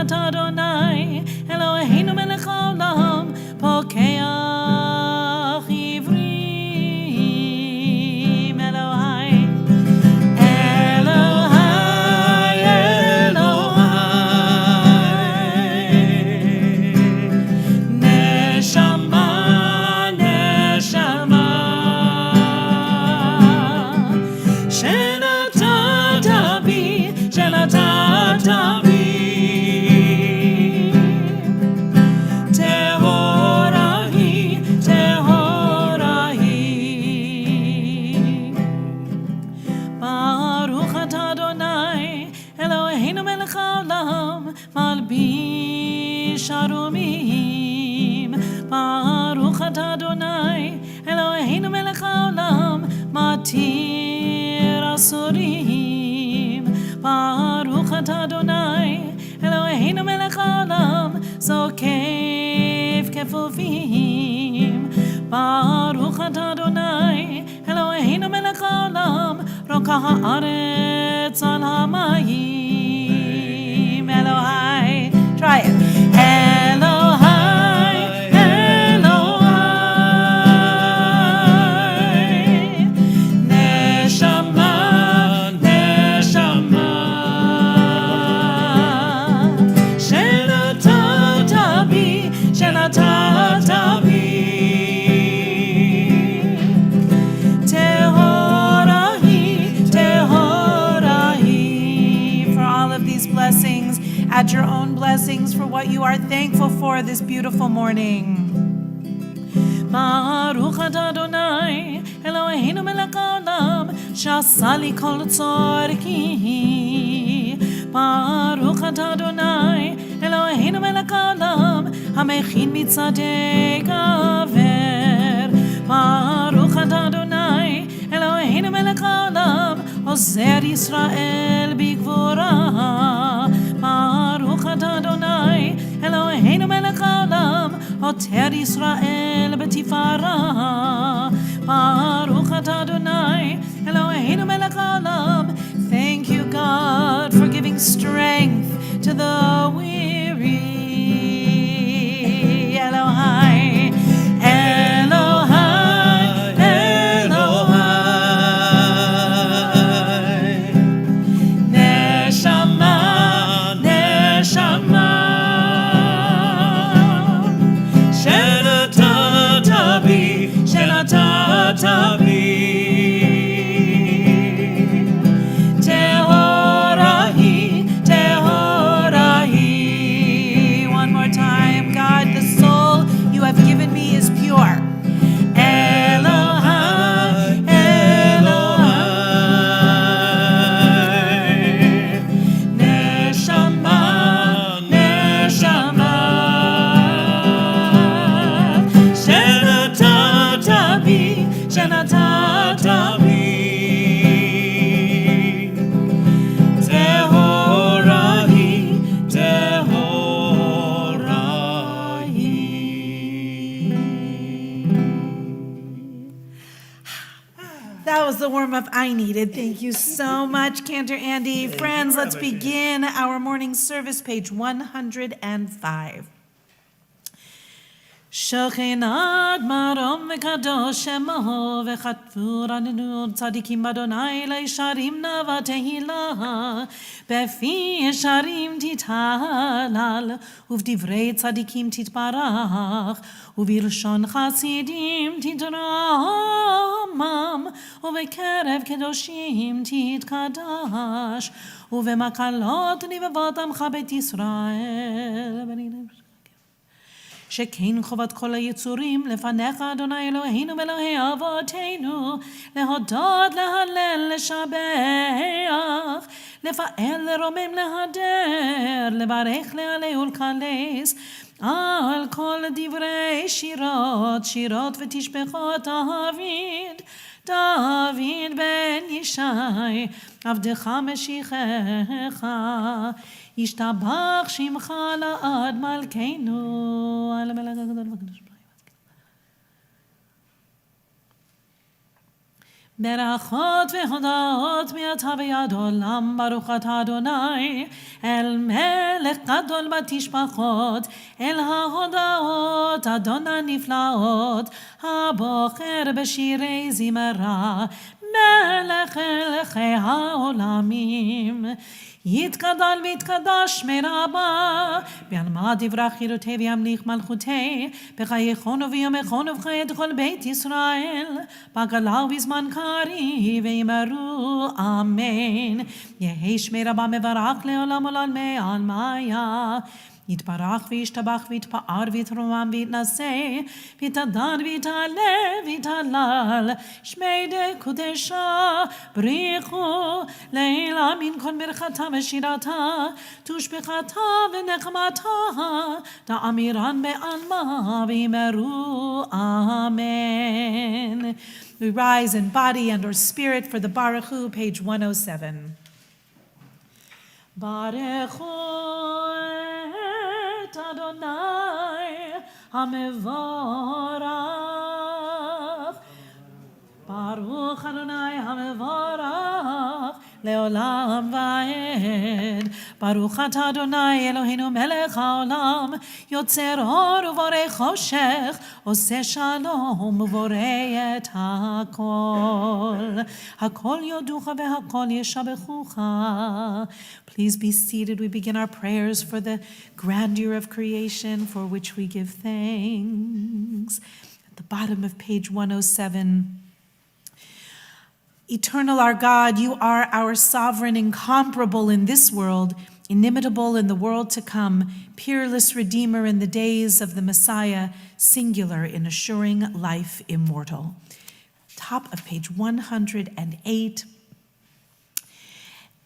אתה אדוני אלוהינו מלך העולם פוקח עברים אלוהי מלביש ערומים ברוך אתה אדוני אלוהינו מלך העולם מתיר אסורים ברוך אתה אדוני אלוהינו מלך העולם זוקף כפופים ברוך אתה אדוני אלוהינו מלך העולם רוקח הארץ על המים אלוהי try it אלוהי אלוהי נשמה נשמה שנתת בי שנתת בי טהורה היא טהורה היא for all of these blessings add your own blessings for what you are thankful for this beautiful morning. Baruch atah Adonai Eloheinu melech haolam שעשה לי כל צורכי. Baruch atah Adonai Eloheinu melech haolam המכין מצדק עבר. Baruch atah Adonai Eloheinu melech haolam עוזר ישראל בגבורה. ברוך אתה אדוני אלוהינו מלך העולם עוטר ישראל בתפארה. ברוך אתה אדוני אלוהינו מלך העולם. Thank you God for giving strength to the weary. Elohai Elohai Elohai Neshama one more time, God, the soul you have given me is pure. Elohai, Elohai, Neshama, Neshama, Shenatata bi, Shenatata bi. That was the warm-up I needed. Thank you so much, Cantor Andy. Friends, let's begin our morning service, page 105. שכינת מרום וקדוש שמו וכתבו רננו צדיקים באדוני לישרים נאווה תהילה בפי ישרים תתהלל ובדברי צדיקים תתברך ובלשון חסידים תתרומם ובקרב קדושים תתקדש ובמקלות לבבות עמך בית ישראל. שכן חובת כל היצורים לפניך אדוני אלוהינו ואלוהי אבותינו להודות להלל לשבח לפעל לרומם להדר לברך להלל ולקלס על כל דברי שירות ותשבחות דוד בן ישי עבדך משיחך ישתבח שמך לעד מלכנו על המלך הגדול והקדוש. ברכות והודאות מעתה ועד עולם, ברוך אתה אדוני, אל מלך גדול בתשבחות, אל ההודאות אדון הנפלאות, הבוחר בשירי זמרה, מלך מלכי העולמים. יתגדל ויתקדש מרבה, בעלמא דברה חירותי וימליך מלכותי, בחייכון וביומכון ובחיי כל בית ישראל, בגלה ובזמן קריב ויאמרו אמן. יהי שמי רבה מברך לעולם ולעולמי עלמיה. יתברך וישתבח ויתפאר ויתרומם ויתנשא ויתהדר ויתעלה ויתהלל שמי דקודשה בריחו לעילה מן כל ברכתה ושירתה תושבחתה ונחמתה תאמירן בעלמא ויאמרו amen. We rise in body and or spirit for the Baruch Hu, page 107. Baruch Hu Adonai HaMevorach, Baruch Adonai HaMevorach Leolam Vaed. Baruch Ata Adonai Eloheinu Melech HaOlam, Yotzer Or Uvorei Choshech, Oseh Shalom Uvorei Et HaKol. HaKol Yoducha veHaKol Yeshabechucha. Please be seated. We begin our prayers for the grandeur of creation, for which we give thanks. At the bottom of page 107, Eternal our God, you are our sovereign, incomparable in this world, inimitable in the world to come, peerless Redeemer in the days of the Messiah, singular in assuring life immortal. Top of page 108.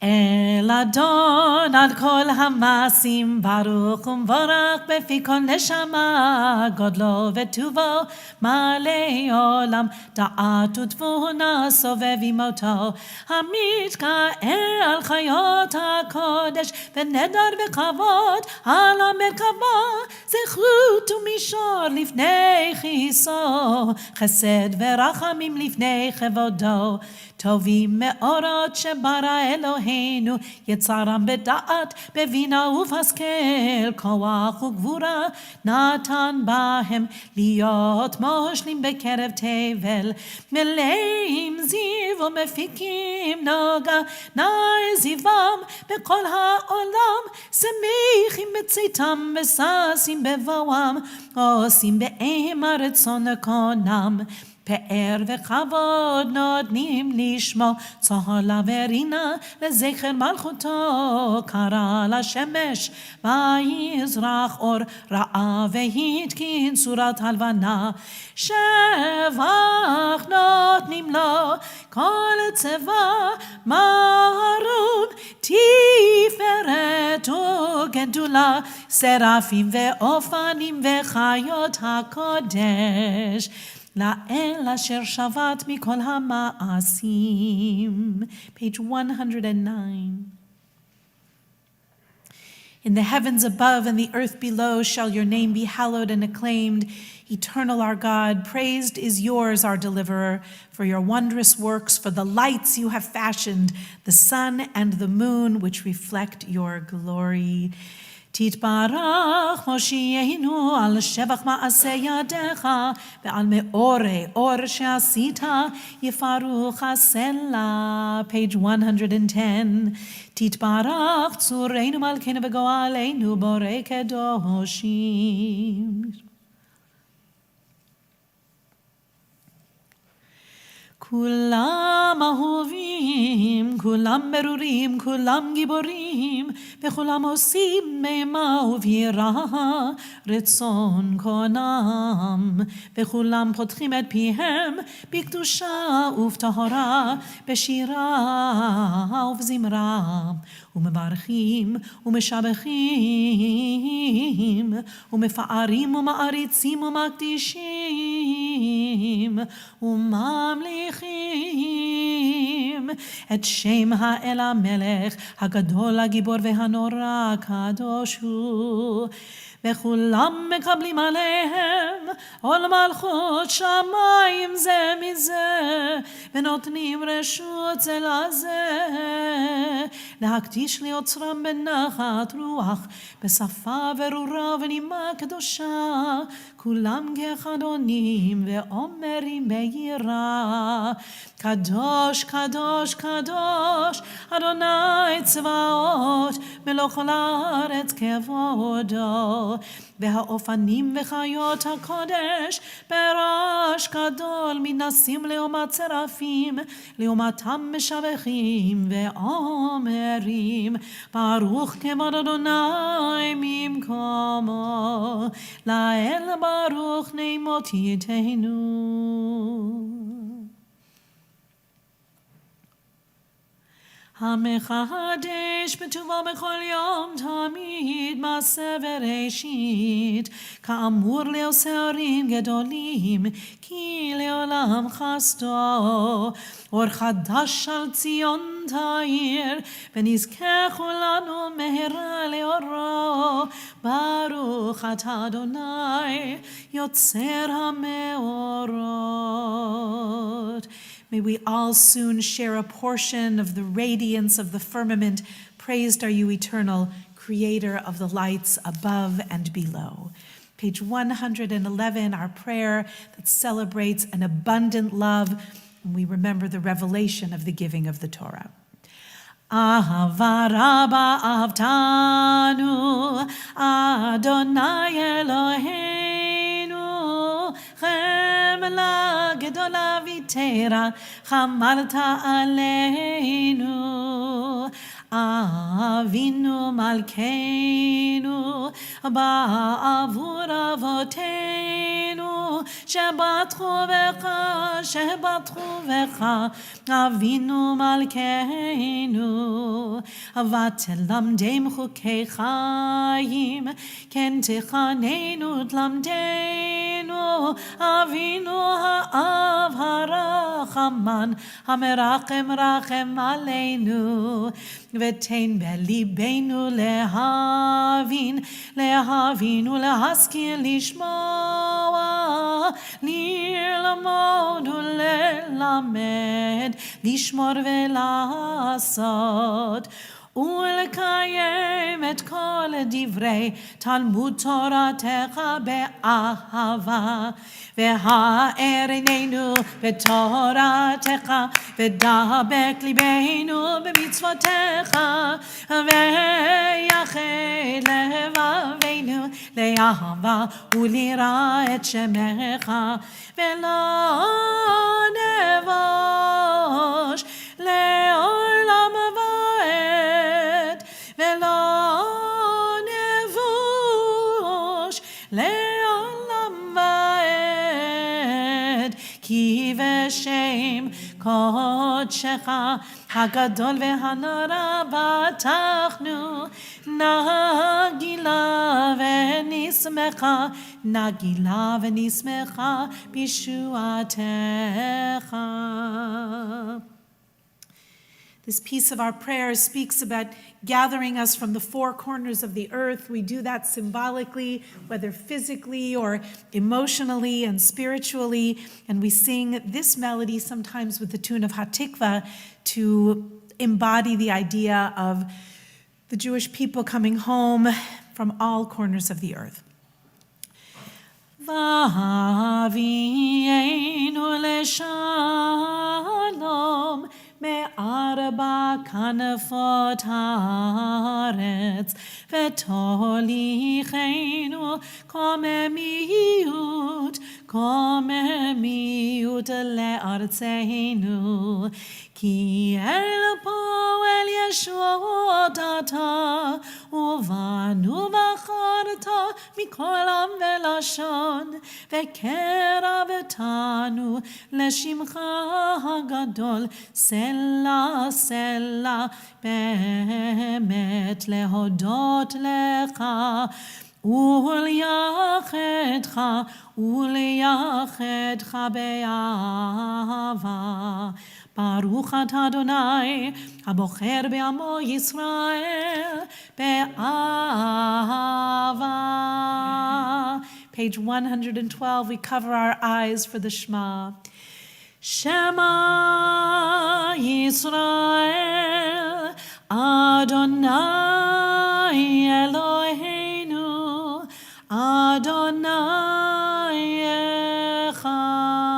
El Adon ad kol hamasim baruch umvorach befi kol neshama godlo vetuvo malei olam da'at utvuna sovev imoto hamitka el chayot hakodesh venedar vekavod ala merkava zechut umishor lifnei chiso chesed verachamim lifnei chevodo tovim meorot shebara Eloheinu yetzaram beda'at bevina uvaskel koach ugvura natan bahem liot moshlim bekerev tevel meleim ziv umefikim noga naizivam bekol ha'olam semichim betzitam besasim bevoam osim be'em aretzon konam פאר וכבוד נותנים לשמו צהלה ורינה לזכר מלכותו קרא לשמש ויזרח אור ראה והתקין צורת הלבנה שבח נותנים לו כל צבא מהרום תפארת וגדולה שרפים ואופנים וחיות הקודש לאל אשר שבת מכל המעשים. Page 109. In the heavens above and the earth below shall your name be hallowed and acclaimed. Eternal our God, praised is yours, our deliverer, for your wondrous works, for the lights you have fashioned, the sun and the moon which reflect your glory. תתברך מושיענו על שבח מעשה ידיך ועל מאורי אור שעשית יפרוך הסלע. Page 110. תתברך צורנו מלכנו וגואלנו בורא קדושים. כולם אהובים, כולם ברורים, כולם גיבורים, וכולם עושים מימה ובירה רצון קונם, וכולם פותחים את פיהם בקדושה ובטהרה, בשירה ובזמרה, ומברכים ומשבחים, ומפארים ומעריצים ומקדישים, וממליכים את שם האל המלך הגדול הגיבור והנורא הקדוש הוא. וכולם מקבלים עליהם עול מלכות שמיים זה מזה, ונותנים רשות זה לזה, להקדיש ליוצרם בנחת רוח, בשפה ברורה ונימה קדושה, כולם כאחד עונים ואומרים ביראה, קדוש קדוש קדוש אדוני צבאות מלוך כל הארץ כבודו, והאופנים וחיות הקודש ברעש גדול מנסים לעומת צרפים, לעומתם משבחים ואומרים ברוך כבוד אדוני ממקומו, לאל ברוך נעמות יתנו. המחדש בטובו בכל יום תמיד מעשה בראשית, כאמור לעושה ערים גדולים, כי לעולם חסדו. אור חדש על ציון תאיר, ונזכה כולנו מהרה לאורו. ברוך אתה אדוני יוצר המאורות. May we all soon share a portion of the radiance of the firmament. Praised are you, eternal, creator of the lights above and below. Page 111, our prayer that celebrates an abundant love. And we remember the revelation of the giving of the Torah. Ahava rabba avtanu, Adonai Eloheinu, Chemla gedola vitera, chamalta aleinu, Avinu malkeinu, ba'avur avotenu, shebatchu vecha, Avinu malkeinu, vatelamdem chukei chayim, ken techanenu tlamdenu, Avinu ha'av harachaman, hamerachem rachem aleinu, v'tein belibenu lehavin ulehaskin lishmoa, lilmod ulelamed, lishmor velasot, ולקיים את כל דברי תלמוד תורתך באהבה, והאר עינינו בתורתך, ודבק ליבנו במצוותיך, ויחד לבבינו לאהבה וליראה את שמך, ולא נבוש לעולם ועד, ולא נבוש לעולם ועד, כי בשם קודשך הגדול והנורא בטחנו, נגילה ונשמחה בישועתך. This piece of our prayer speaks about gathering us from the four corners of the earth. We do that symbolically, whether physically or emotionally and spiritually. And we sing this melody sometimes with the tune of Hatikva to embody the idea of the Jewish people coming home from all corners of the earth. V'avienu l'shalom מארבע כנפות הארץ, ותוליכנו קוממיות לארצנו, כי אל פועל ישועות אתה, ובנו בחרת מכל עם ולשון, וקרבתנו לשמך הגדול, סלע סלע באמת להודות לך, וליחדך באהבה. ברוך אתה אדוני, הבוחר בעמו ישראל באהבה. Page 112, we cover our eyes for the Shema. Shema Yisrael, Adonai Eloheinu, Adonai Echad.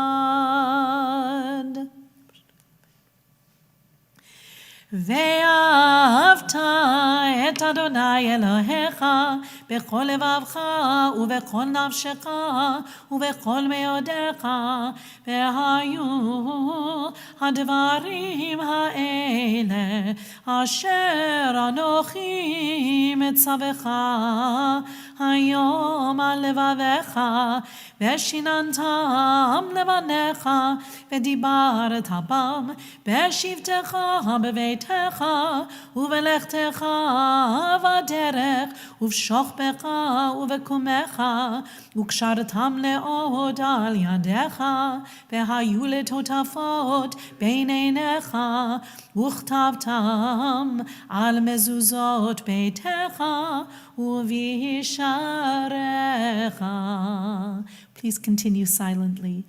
ואהבת את אדוני אלוהיך בכל לבבך ובכל נפשך ובכל מאודיך, והיו הדברים האלה אשר אנוכי מצווך היום על לבביך, ושיננתם לבניך ודיברת בם בשבתך בביתך ובלכתך בדרך ובשוכבך ובקומך, וקשרתם לעוד על ידיך, והיו לטוטפות בין עיניך, וכתבתם על מזוזות ביתך ובשעריך. Please continue silently.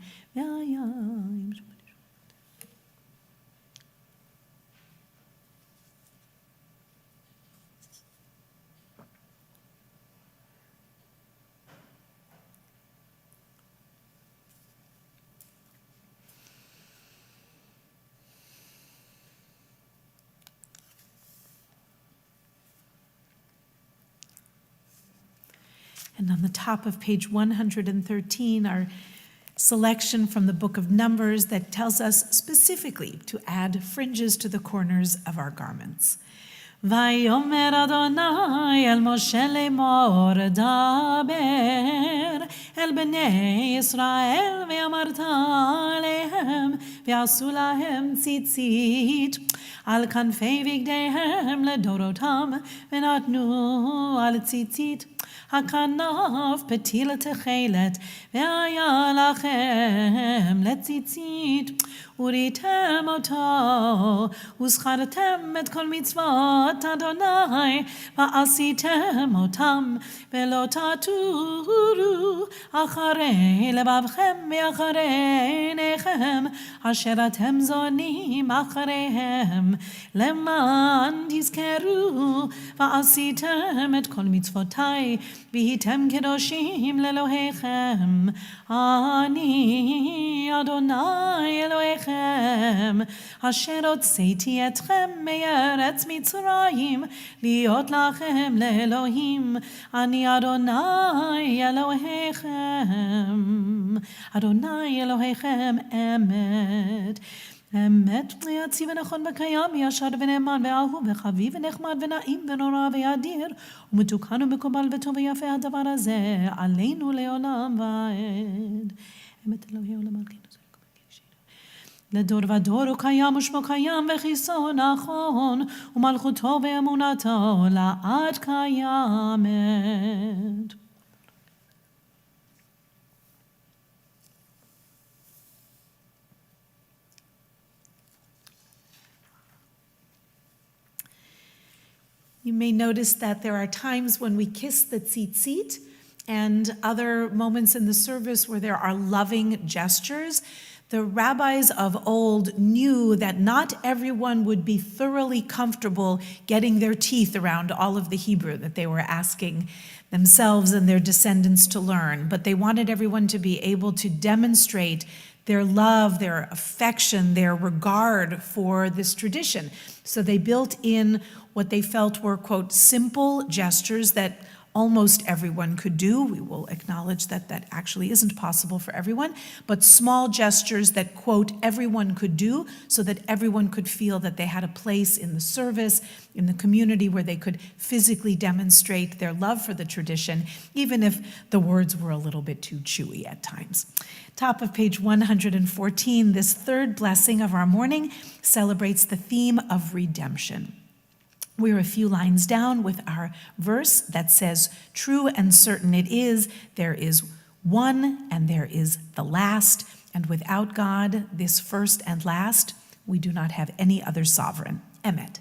And on the top of page 113, our selection from the book of Numbers that tells us specifically to add fringes to the corners of our garments. ויאמר אדוני אל משה לאמור דבר אל בני ישראל ואמרת עליהם ועשו להם ציצית על כנפי בגדיהם לדורותם ונתנו על ציצית הכנף פתיל תכלת והיה לכם לציצית וריתם אותו וזכרתם את כל מצוות אדוני ועשיתם אותם ולא תטורו אחרי לבבכם ואחרי עיניכם אשר אתם זונים אחריהם למען תזכרו ועשיתם את כל מצוותי והייתם קדושים לאלוהיכם. אני אדוני אלוהיכם אשר הוצאתי אתכם מארץ מצרים להיות לכם לאלוהים. אני אדוני אלוהיכם, אדוני אלוהיכם אמת. אמת יציב ונכון וקיים, ישר ונאמן ואהוב וחביב ונחמד ונעים ונורא וידיר ומתוקן ומקובל וטוב ויפה הדבר הזה עלינו לעולם ועד. אמת אלוהי עולם מלכנו לדור ודור הוא קיים ושמו קיים וכיסו נכון ומלכותו ואמונתו לעד קיימת. You may notice that there are times when we kiss the tzitzit and other moments in the service where there are loving gestures. The rabbis of old knew that not everyone would be thoroughly comfortable getting their teeth around all of the Hebrew that they were asking themselves and their descendants to learn, but they wanted everyone to be able to demonstrate their love, their affection, their regard for this tradition. So they built in what they felt were, quote, simple gestures that almost everyone could do. We will acknowledge that that actually isn't possible for everyone, but small gestures that, quote, everyone could do so that everyone could feel that they had a place in the service, in the community where they could physically demonstrate their love for the tradition, even if the words were a little bit too chewy at times. Top of page 114, this third blessing of our morning celebrates the theme of redemption. We're a few lines down with our verse that says, true and certain it is, there is one and there is the last, and without God, this first and last, we do not have any other sovereign. Emet.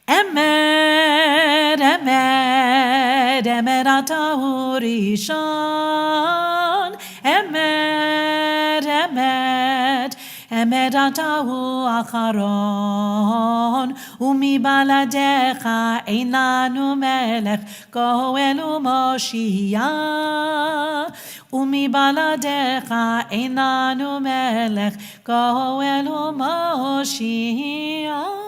Emet, emet, emet atahu rishon. Emet, emet, emet atahu acharon. Umibaladecha ein lanu melech goel u'moshiach. Umibaladecha ein lanu melech goel u'moshiach.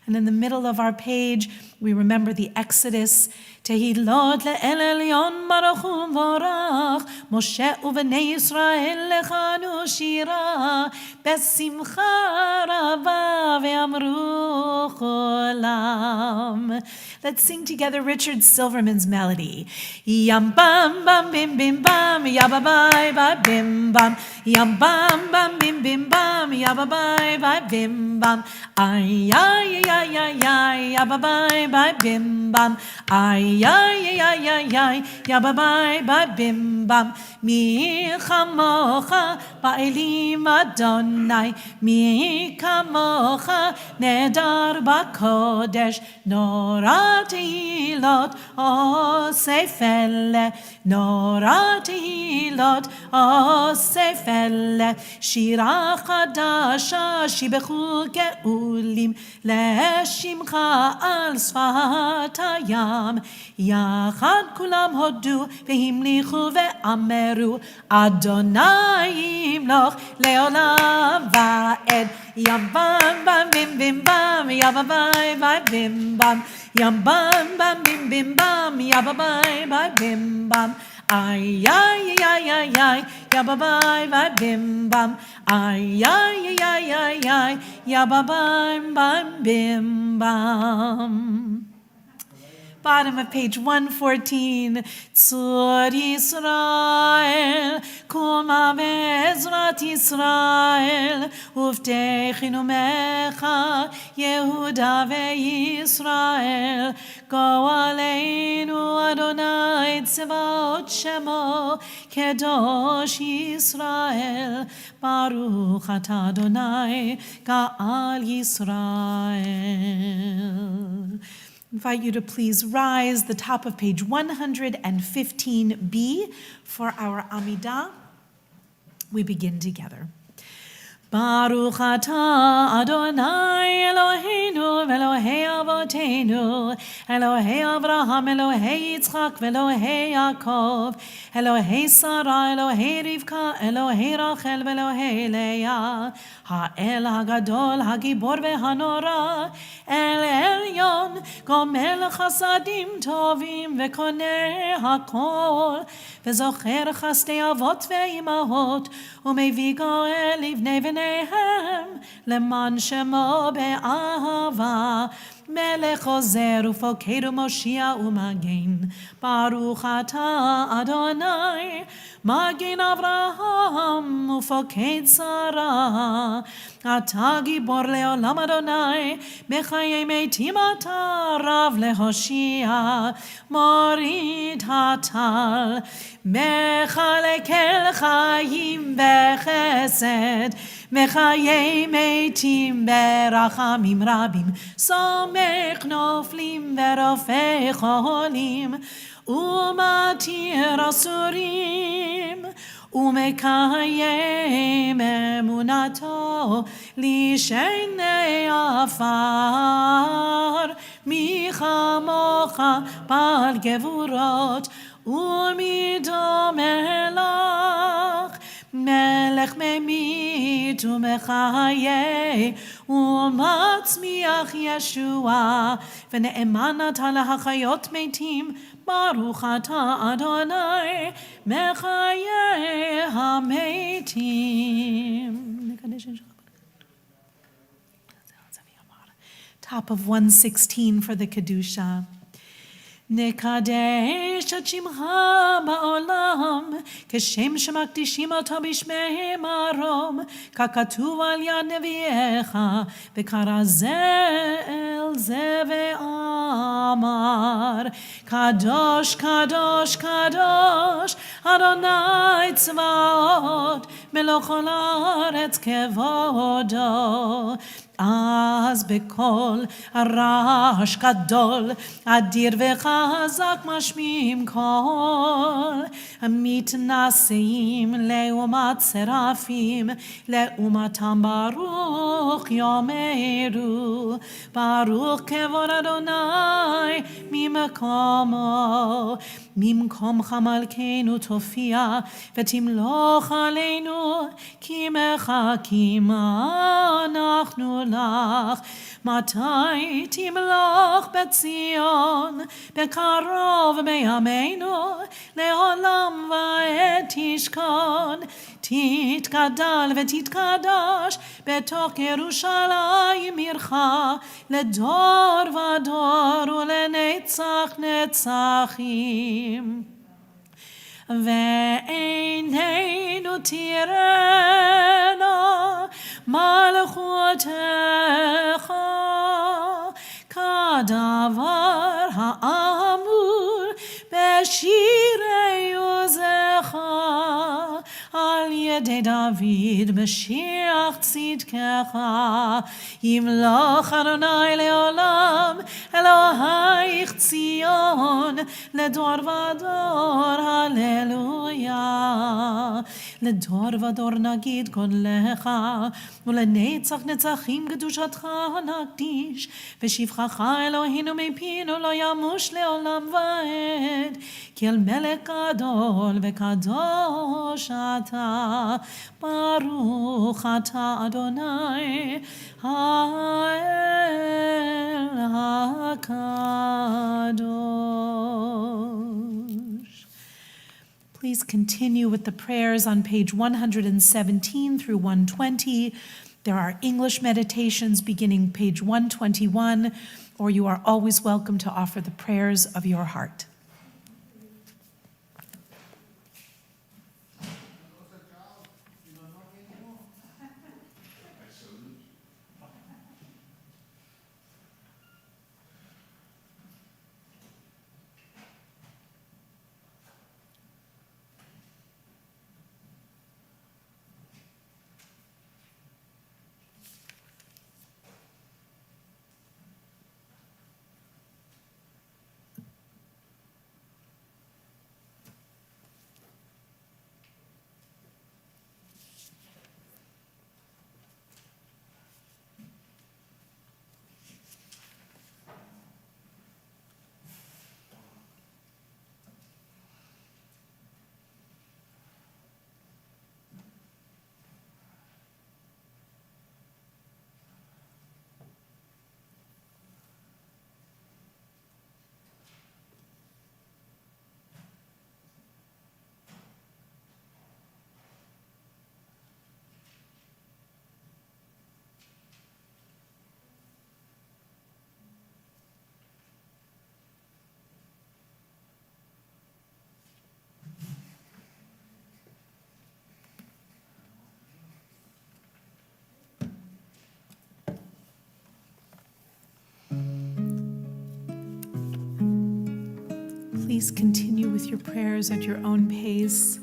And in the middle of our page, we remember the Exodus. Tehilot le'el elyon baruch hu vorach, Moshe u'bnei Yisrael lechanu shira, besimcha rava ve'amru cholam. Let's sing together Richard Silverman's melody. Yam bam bam bim bim bam, yababai ba bim bam. Yam bam bam bim bim bam, yababai ba bim bam. Ay ay ay ay ay, yababai ba bim bam. Ay ay ay ay ay, yababai ba bim bam. Mi chamocha ba'elim Adonai, mi kamocha nedar ba'kodesh, Nora tehilot osefele, Nora tehilot osefele, Shira chadasha shibechu ge'ulim, Leshimcha al sfat hayam, Yachad kulam hodu vehimlichu ve'ameru, Adonai yimloch leolam va'ed. Yam bam bam bim bim bam, yababai ba bim bam. Yam bam bam bim bim bam, yababai ba bim bam. Ay ay ay ay ay, yababai ba bim bam. Ay ay ay ay ay, yababai ba bim bam. Bottom of page 114. Tzur Yisrael, Kuma be'ezrat Yisrael, Uvtechinu mecha, Yehuda ve'Yisrael, Go aleinu Adonai tzevaot shemo, Kedosh Yisrael, Baruch atah Adonai, Ga'al Yisrael. Invite you to please rise, the top of page 115b for our Amidah. We begin together. Baruch atah Adonai Eloheinu v'Elohei Avoteinu, Elohei Avraham, Elohei Yitzchak, v'Elohei Yaakov, Elohei Sarah, Elohei Rivka, Elohei Rachel, v'Elohei Leah, Ha'el HaGadol, HaGibor v'Hanora, El Elyon, Gomel Chasadim Tovim, v'Koneh HaKol, v'Zocher Chasdei Avot v'Imahot, u'Mevii Goel Livnei v'Nehem, Leman Shemo be'ahava, Melech Ozer u'Foked u'Moshia u'Magen, Baruch atah Adonai, Magen Avraham u'Foked Sarah, Atah Gibor le'olam Adonai, Bechayei metim atah Rav lehoshia, Morid hatal, Mechalek el chayim bechesed, Mechayei metim berachamim rabim, Somech noflim verofei cholim, Umatir asurim, Umekayem emunato, Lishenei afar, Michamocha bal gevurot, Umidom elach, Melech memit umechayeh, umatzmiach Yeshua, v'ne'eman atah lahachayot metim, Baruch atah Adonai, mechayeh hametim. Top of 116 for the Kedusha. Nekadesh לקדש את שמך בעולם, כשם שמקדישים אותו בשמי מרום, ככתוב על יד נביאיך, וקרא זה אל זה ואמר, קדוש, קדוש, קדוש, אדוני צבאות, מלוך כל הארץ כבודו. אז בקול הרעש גדול, אדיר וחזק משמיעים קול, מתנשאים לעומת שרפים, לעומתם ברוך יאמרו, ברוך כבוד אדוני ממקומו, ממקומך מלכנו תופיע ותמלוך עלינו, כי מחכים אנחנו לך. מתי תמלוך בציון, בקרוב בימינו, לעולם ועד תשכון. תתגדל ותתקדש בתוך ירושלים עירך, לדור ודור ולנצח נצחים. ועינינו תראינה מלכותך, כדבר האמור בשירי עוזך, על ידי דוד משיח צדקך. ימלוך אדוני לעולם, אלוהיך ציון, לדור ודור, הללויה. לדור ודור נגיד גודלך, ולנצח נצחים קדושתך נקדיש, ושבחך אלוהינו מפינו לא ימוש לעולם ועד, כי אל מלך גדול וקדוש אתה, ברוך אתה אדוני האל הקדוש. Please continue with the prayers on page 117 through 120. There are English meditations beginning page 121, or you are always welcome to offer the prayers of your heart. Please continue with your prayers at your own pace.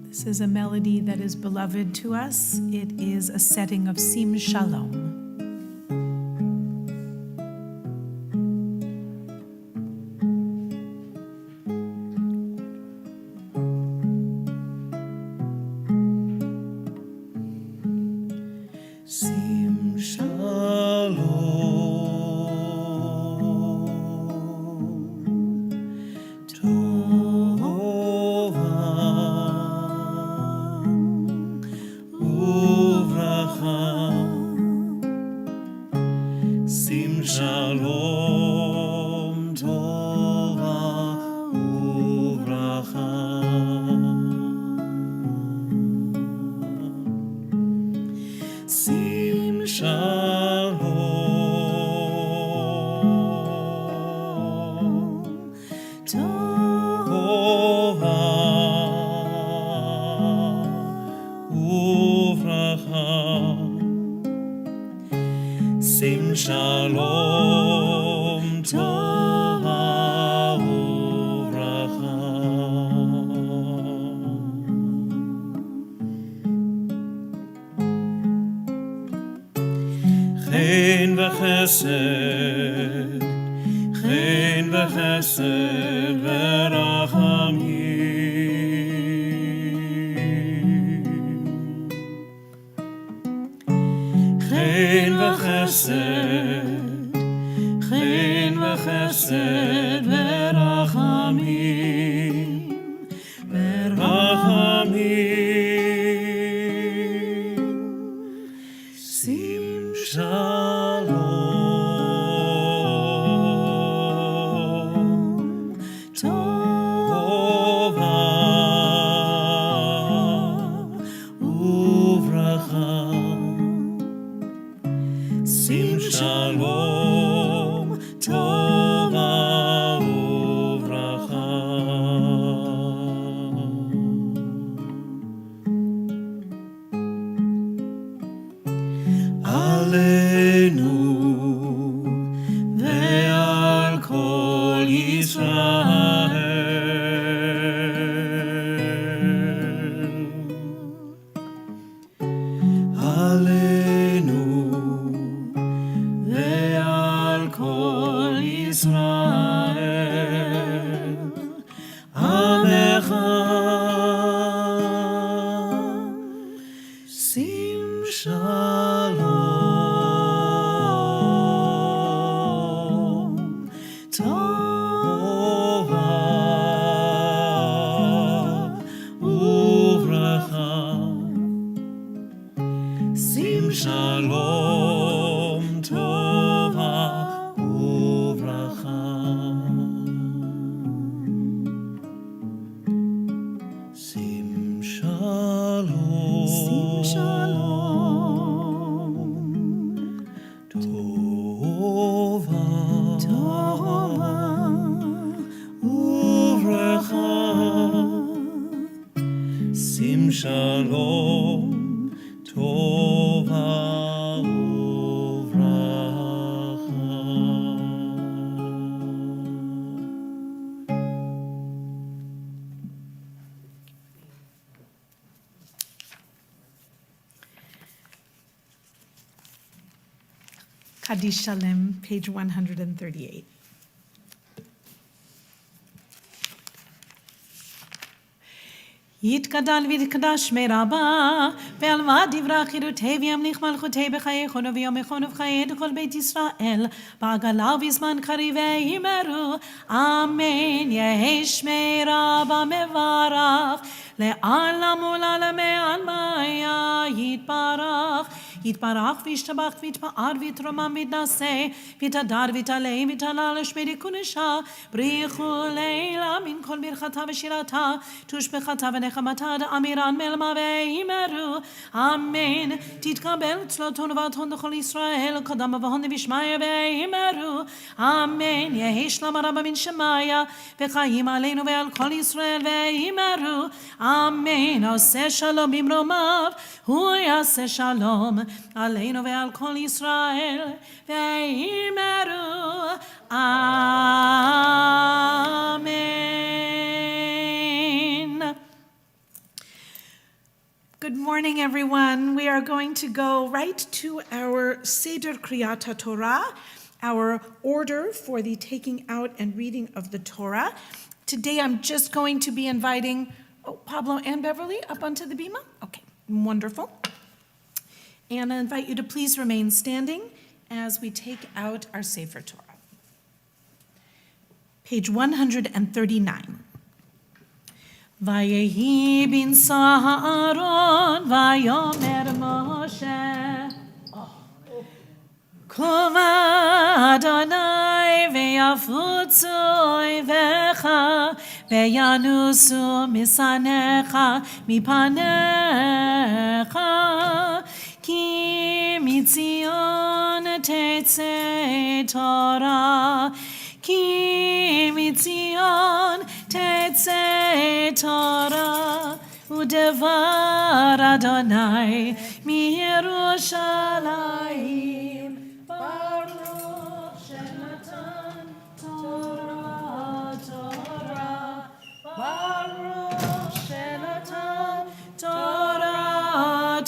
This is a melody that is beloved to us. It is a setting of Sim Shalom. sim shalom tova uvracha. Chen v'chesed, chen v'chesed v'rachamim. Chen v'chesed, chen v'chesed v'rachamim, v'rachamim. Sim shalom tova uvracha. Sim shalom tova uvracha. Aleinu ve'al kol Yisrael. Aleinu ve'al kol Yisrael. Amecha. Sim shalom tova uvracha. Sim shalom tova uvracha. Sim shalom. Sim shalom. Tova. Tova. Uvracha. Sim shalom. Tova Kaddish Shalem, page 138. יתגדל ויתקדש מרבה, ועלמא דברה חירותי וימליך מלכותי בחייכון וביומכון ובחיי כל בית ישראל, בעגלה ובזמן קריב ויאמרו, אמן. יהי שמי רבה מברך, לעלם ולעלמי עלמיה יתברך. יתברך וישתבח ויתפאר ויתרומם ויתנשא ויתהדר ויתעלה ויתהלל לשמי קודשה בריחו לילה מן כל ברכתה ושירתה תושבחתה ונחמתה דאמירן מלמה ויאמרו אמן. תתקבל צלותון ובעתון לכל ישראל קדם ובהון ושמיה ויאמרו אמן. יהי שלום רבה מן שמיה וחיים עלינו ועל כל ישראל ויאמרו אמן. עושה שלום במרומיו הוא יעשה שלום עלינו ועל כל ישראל ואמרו Amen. Good morning, everyone. We are going to go right to our Seder Kriyat Torah, our order for the taking out and reading of the Torah. Today I'm just going to be inviting Pablo and Beverly up onto the bima. Okay, wonderful. And I invite you to please remain standing as we take out our Sefer Torah. Page 139. Vayehi bin Saharon vayomer Moshe Kuma Adonai ve'yafutzu oivecha ve'yanusu misanecha mipanecha Ki mitzion tetzei Torah, Ki mitzion tetzei Torah, Udevar Adonai mi Yerushalayim.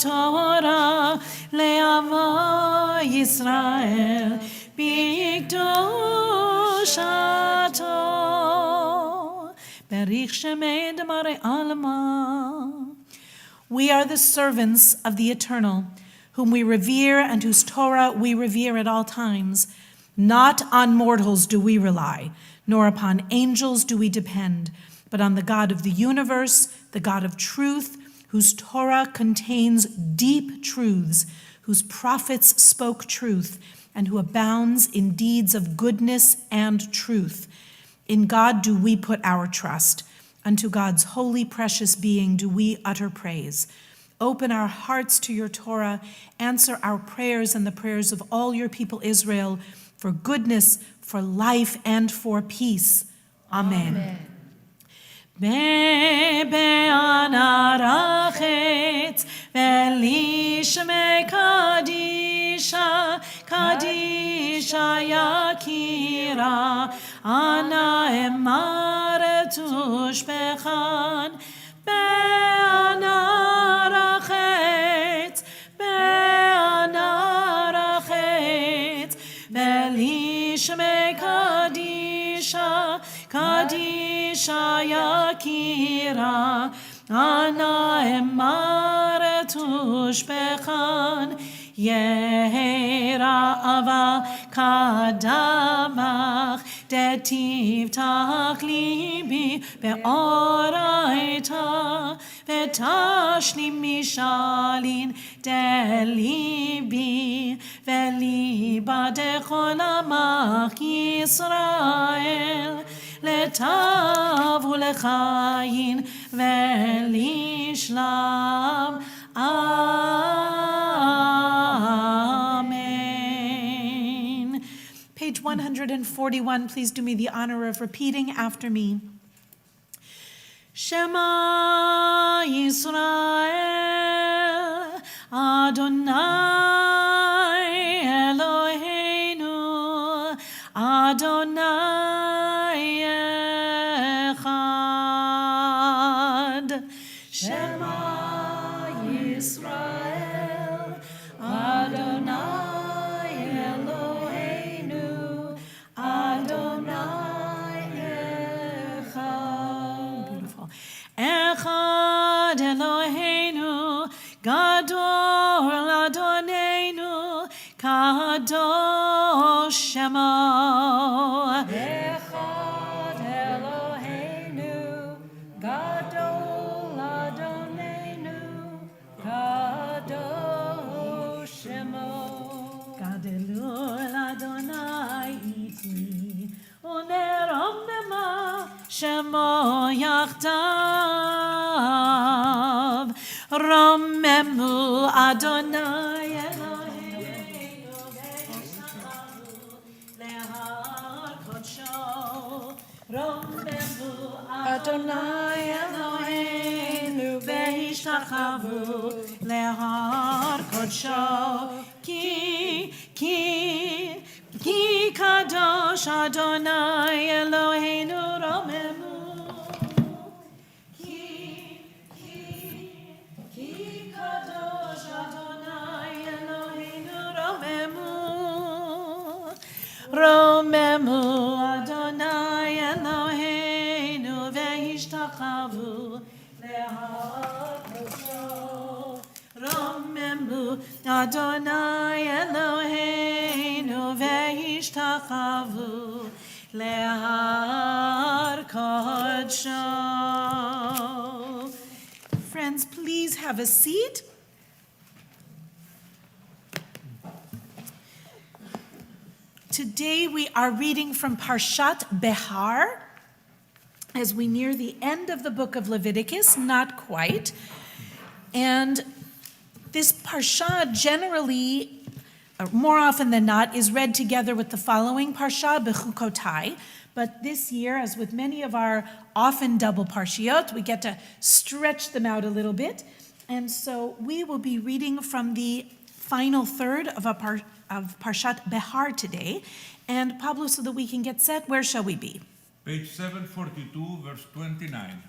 Torah le'amo Yisrael b'kdushato berich shemei d'marei alma. We are the servants of the Eternal, whom we revere and whose Torah we revere at all times. Not on mortals do we rely, nor upon angels do we depend, but on the God of the universe, the God of truth, whose Torah contains deep truths, whose prophets spoke truth, and who abounds in deeds of goodness and truth. In God do we put our trust. Unto God's holy, precious being do we utter praise. Open our hearts to your Torah. Answer our prayers and the prayers of all your people Israel for goodness, for life, and for peace. Amen. Be'anarachetz ve'lishmei kadisha kadisha yakira ana emaretush bechan be'anarachetz ve'lishmei kadisha kadisha yakira ana emaretush bechan yehera ava kadamach detiv tach libi be'oraita vetashli mishalin delibi veliba decholamach Yisrael letav ulechayin velishlam. Amen. Page 141, please do me the honor of repeating after me. Shema Yisrael Adonai Eloheinu Adonai Echad. Shema Yisrael Adonai Eloheinu Adonai Echad. Beautiful. Echad Eloheinu Gadol Adonenu Kadosh Shemo. Echad Eloheinu Gadol Adonenu Kadosh Shemo. Gadol Adonai iti uneromema Shemo yachdav. Romemu Adonai Eloheinu ve'ishtachavu lehar kodsho. Romemu Adonai Eloheinu ve'ishtachavu lehar kodsho. Ki kadosh Adonai Eloheinu romemu. Romemu Adonai Eloheinu ve'ishtachavu lehar kodsho. Romemu Adonai Eloheinu ve'ishtachavu lehar kodsho. Friends, please have a seat. Today we are reading from Parshat BEHAR as we near the end of the book of Leviticus, not quite. And this Parsha generally, or more often than not, is read together with the following Parsha, Bechukotai. But this year, as with many of our often double Parshiot, we get to stretch them out a little bit. And so we will be reading from the final third of Parshat BEHAR today. And Pablo, so that we can get set, where shall we be? Page 742, verse 29.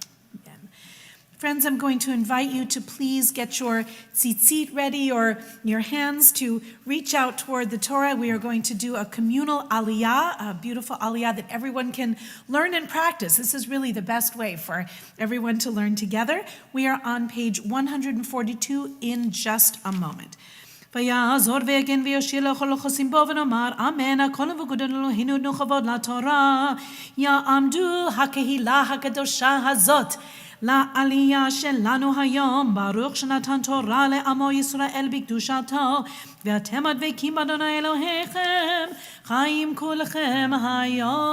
Friends, I'm going to invite you to please get your tzitzit ready or your hands to reach out toward the Torah. We are going to do a communal aliyah, a beautiful aliyah that everyone can learn and practice. This is really the best way for everyone to learn together. We are on page 142 in just a moment. ויעזור ויגן ויושיע לכל החוסים בו ונאמר אמן הכל וגודל אלוהינו תנו כבוד לתורה יעמדו הקהילה הקדושה הזאת לעלייה שלנו היום ברוך שנתן תורה לעמו ישראל בקדושתו ואתם הדבקים באדוני אלוהיכם חיים כולכם היום.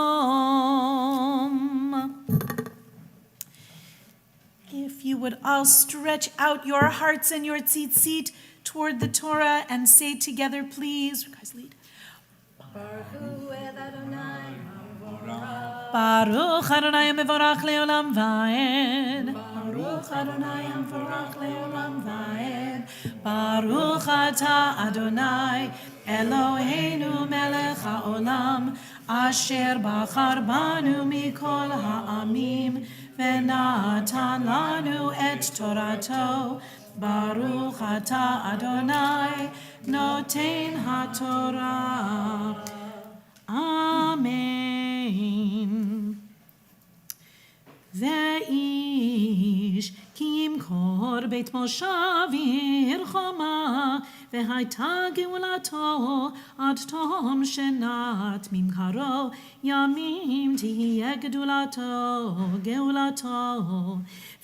If you would all stretch out your hearts and your tzitzit toward the Torah and say together, please. You guys lead. Baruch Adonai mevorach leolam va'ed. Baruch Adonai mevorach leolam va'ed. Baruch ata Adonai Eloheinu melech haolam asher bachar banu mikol ha'amim ונתן לנו את תורתו, ברוך אתה אדוני, נותן התורה. אמן. ואיש כי ימכור בית מושב עיר חומה, והייתה גאולתו עד תום שנת ממכרו, ימים תהיה גאולתו,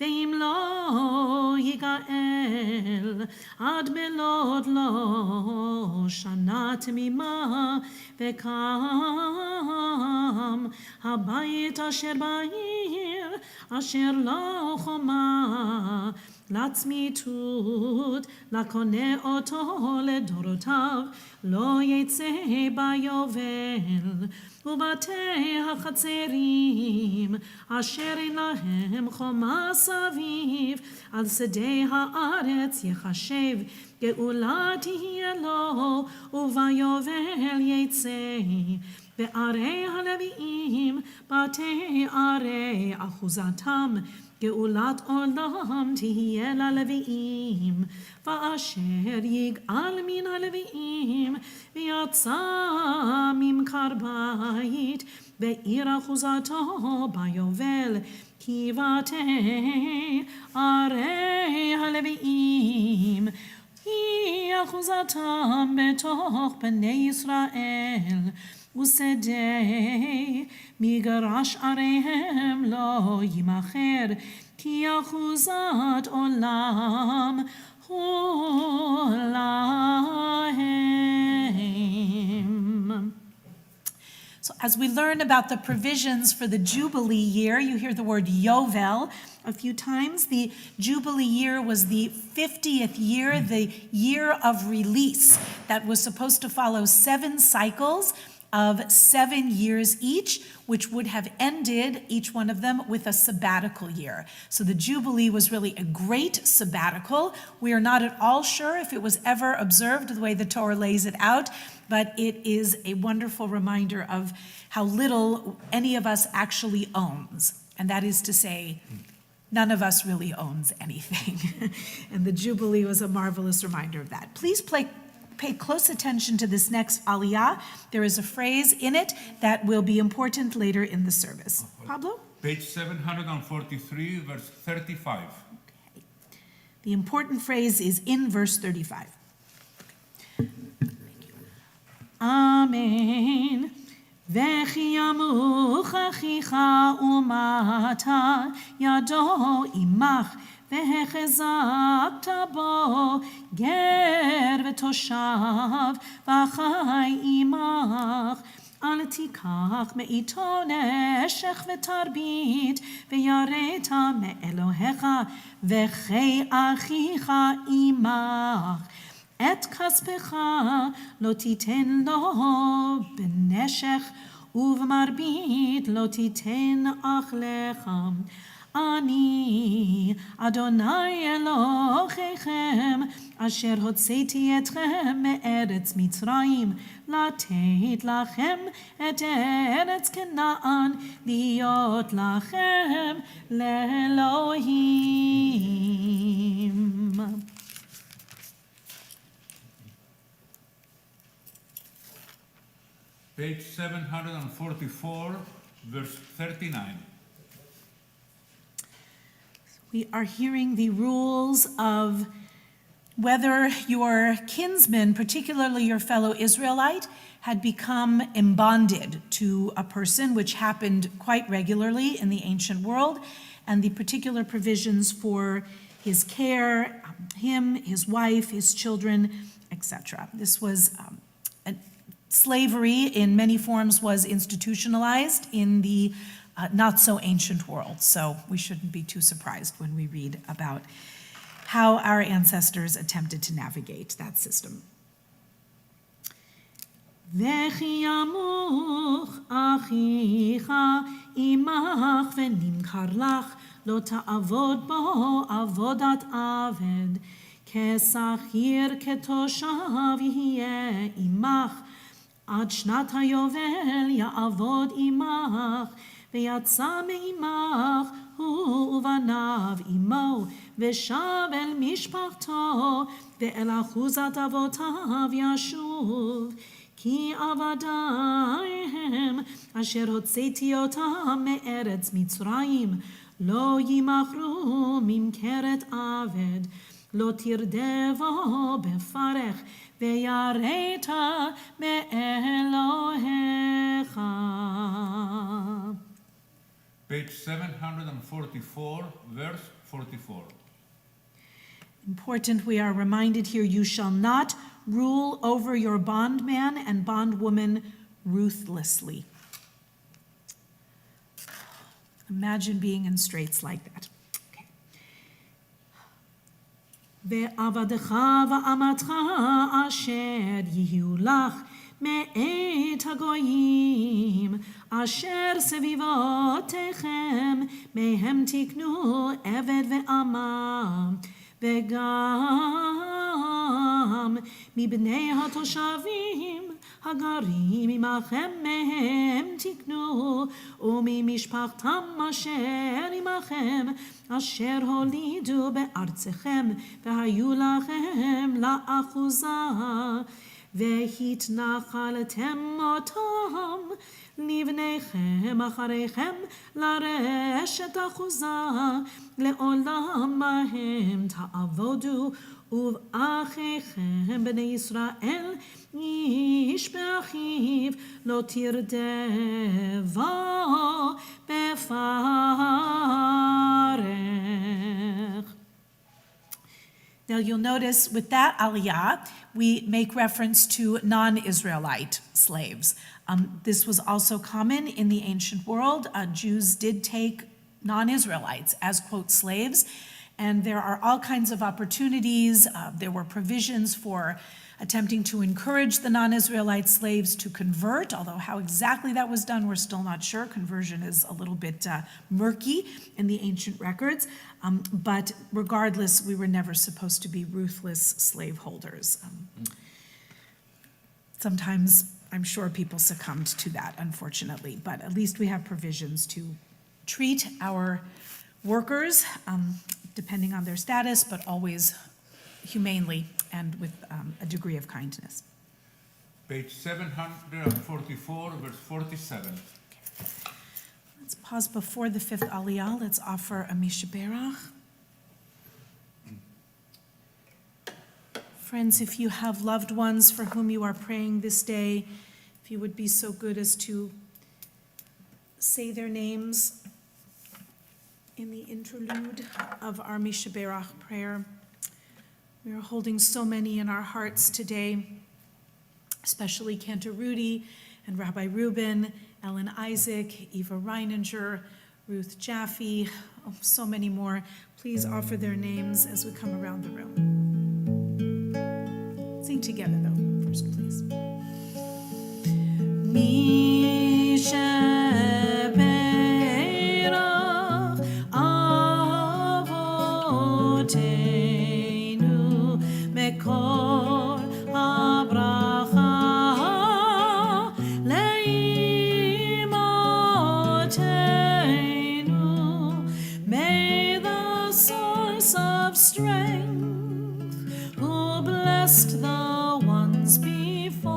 ואם לא יגאל עד מלאת לו שנה תמימה, וקם הבית אשר בעיר אשר לא חומה לצמיתות לקונה אותו לדורותיו לא יצא ביובל ובתי החצרים אשר אין להם חומה סביב על שדה הארץ יחשב גאולה תהיה לו וביובל יצא בערי הלוויים בתי ערי אחוזתם גאולת עולם תהיה ללוויים ואשר יגאל מן הלוויים ויצא ממכר בית בעיר אחוזתו ביובל כי בתי ערי הלוויים היא אחוזתם בתוך בני ישראל ושדה מגרש עריהם לא ימכר כי אחוזת עולם הוא להם. So as we learn about the provisions for the Jubilee Year, you hear the word Yovel a few times. The Jubilee Year was the 50th year, the year of release that was supposed to follow 7 cycles of 7 years each, which would have ended, each one of them, with a sabbatical year. So the Jubilee was really a great sabbatical. We are not at all sure if it was ever observed the way the Torah lays it out, but it is a wonderful reminder of how little any of us actually owns. And that is to say, none of us really owns anything. And the Jubilee was a marvelous reminder of that. Please pay close attention to this next aliyah. There is a phrase in it that will be important later in the service. Pablo? Page 743, verse 35. Okay. The important phrase is in verse 35. Amen. וכי ימוך אחיך ומטה ידו עמך והחזקת בו גר ותושב וחי עמך אל תיקח מאיתו נשך ותרבית ויראת מאלוהיך וכי אחיך עמך את כספך לא תיתן לו בנשך ובמרבית לא תיתן אך לך אני אדוני אלוהיכם אשר הוצאתי אתכם מארץ מצרים לתת לכם את ארץ כנען להיות לכם לאלוהים. Page 744, verse 39. We are hearing the rules of whether your kinsman, particularly your fellow Israelite, had become embonded to a person, which happened quite regularly in the ancient world, and the particular provisions for his care, him, his wife, his children, etc. This was slavery in many forms was institutionalized in the not so ancient world, so we shouldn't be too surprised when we read about how our ancestors attempted to navigate that system. וכי ימוך אחיך עמך ונמכר לך לא תעבוד בו עבודת עבד כשכיר כתושב יהיה עמך עד שנת היובל יעבוד עמך ויצא מעמך הוא ובניו עמו ושב אל משפחתו ואל אחוזת אבותיו ישוב כי עבדיהם אשר הוצאתי אותם מארץ מצרים לא ימכרו ממכרת עבד לא תרדבו בפרך ויראת מאלוהיך. Page 744, verse 44. Important, we are reminded here, you shall not rule over your bondman and bondwoman ruthlessly. Imagine being in straits like that. Okay. ועבדך ואמתך אשר יהיו לך מאת הגויים אשר סביבותיכם מהם תקנו עבד ואמה וגם מבני התושבים הגרים עמכם מהם תקנו וממשפחתם אשר עמכם אשר הולידו בארצכם והיו לכם לאחוזה והתנחלתם אותם לבניכם אחריכם לרשת אחוזה לעולם בהם תעבודו ובאחיכם בני ישראל איש באחיו לא תרדבו בפרך. Now you'll notice with that aliyah, we make reference to non-Israelite slaves. This was also common in the ancient world. Jews did take non-Israelites as, quote, slaves, and there are all kinds of opportunities. There were provisions for attempting to encourage the non-Israelite slaves to convert, although how exactly that was done, we're still not sure. Conversion is a little bit murky in the ancient records. But regardless, we were never supposed to be ruthless slaveholders. Sometimes I'm sure people succumbed to that, unfortunately, but at least we have provisions to treat our workers, depending on their status, but always humanely and with a degree of kindness. Page 744, verse 47. Let's pause before the fifth aliyah. Let's offer a mishaberach. Friends, if you have loved ones for whom you are praying this day, if you would be so good as to say their names in the interlude of our mishaberach prayer. We are holding so many in our hearts today, especially Cantor Rudy and Rabbi Reuben, Ellen Isaac, Eva Reininger, Ruth Jaffe, so many more. Please offer their names as we come around the room. Sing together though, first please. Mishaberach blessed the ones before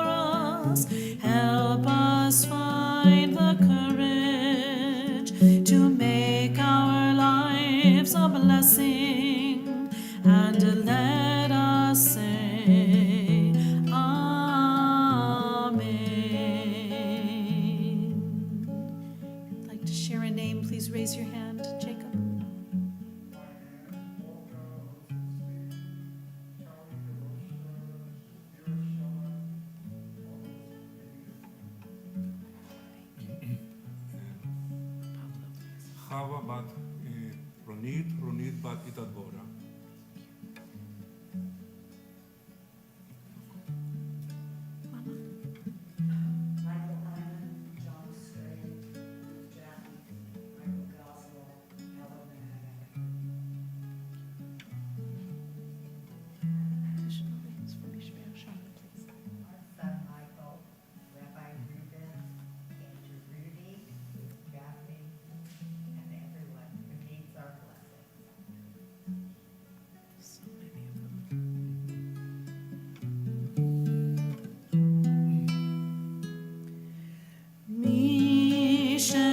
us. Help us find the courage to make our lives a blessing, and let us say, Amen. If you'd like to share a name, please raise your hand. Jacob. Chava bat Ronit, Ronit bat Itadbora. Michael Hyman, John Stray, Jackie, Michael Goswell, Ellen Manning. Additional names for BEHAR, Shana, please. Our son Michael, Rabbi Reuben, Cantor Rudy, Jackie, and everyone who needs our blessings. So many of them. Mi shebeirach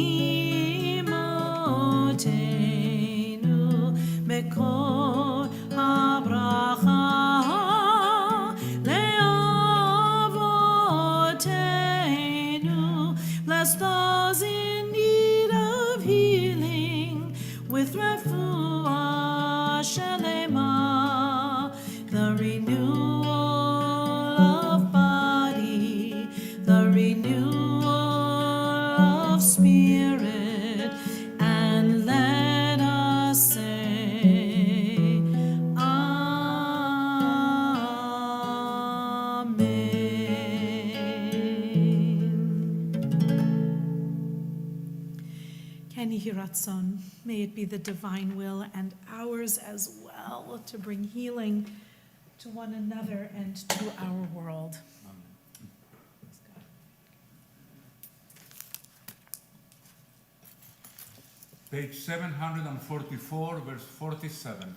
imotenu bekol habracha leavotenu. Bless those in need of healing with refuah shelema, the renewal of body, the renewal of spirit, and let us say, Amen. Ken Yehi Ratzon, may it be the divine will and ours as well to bring healing to one another and to our world. Praise God. Page 744, verse 47.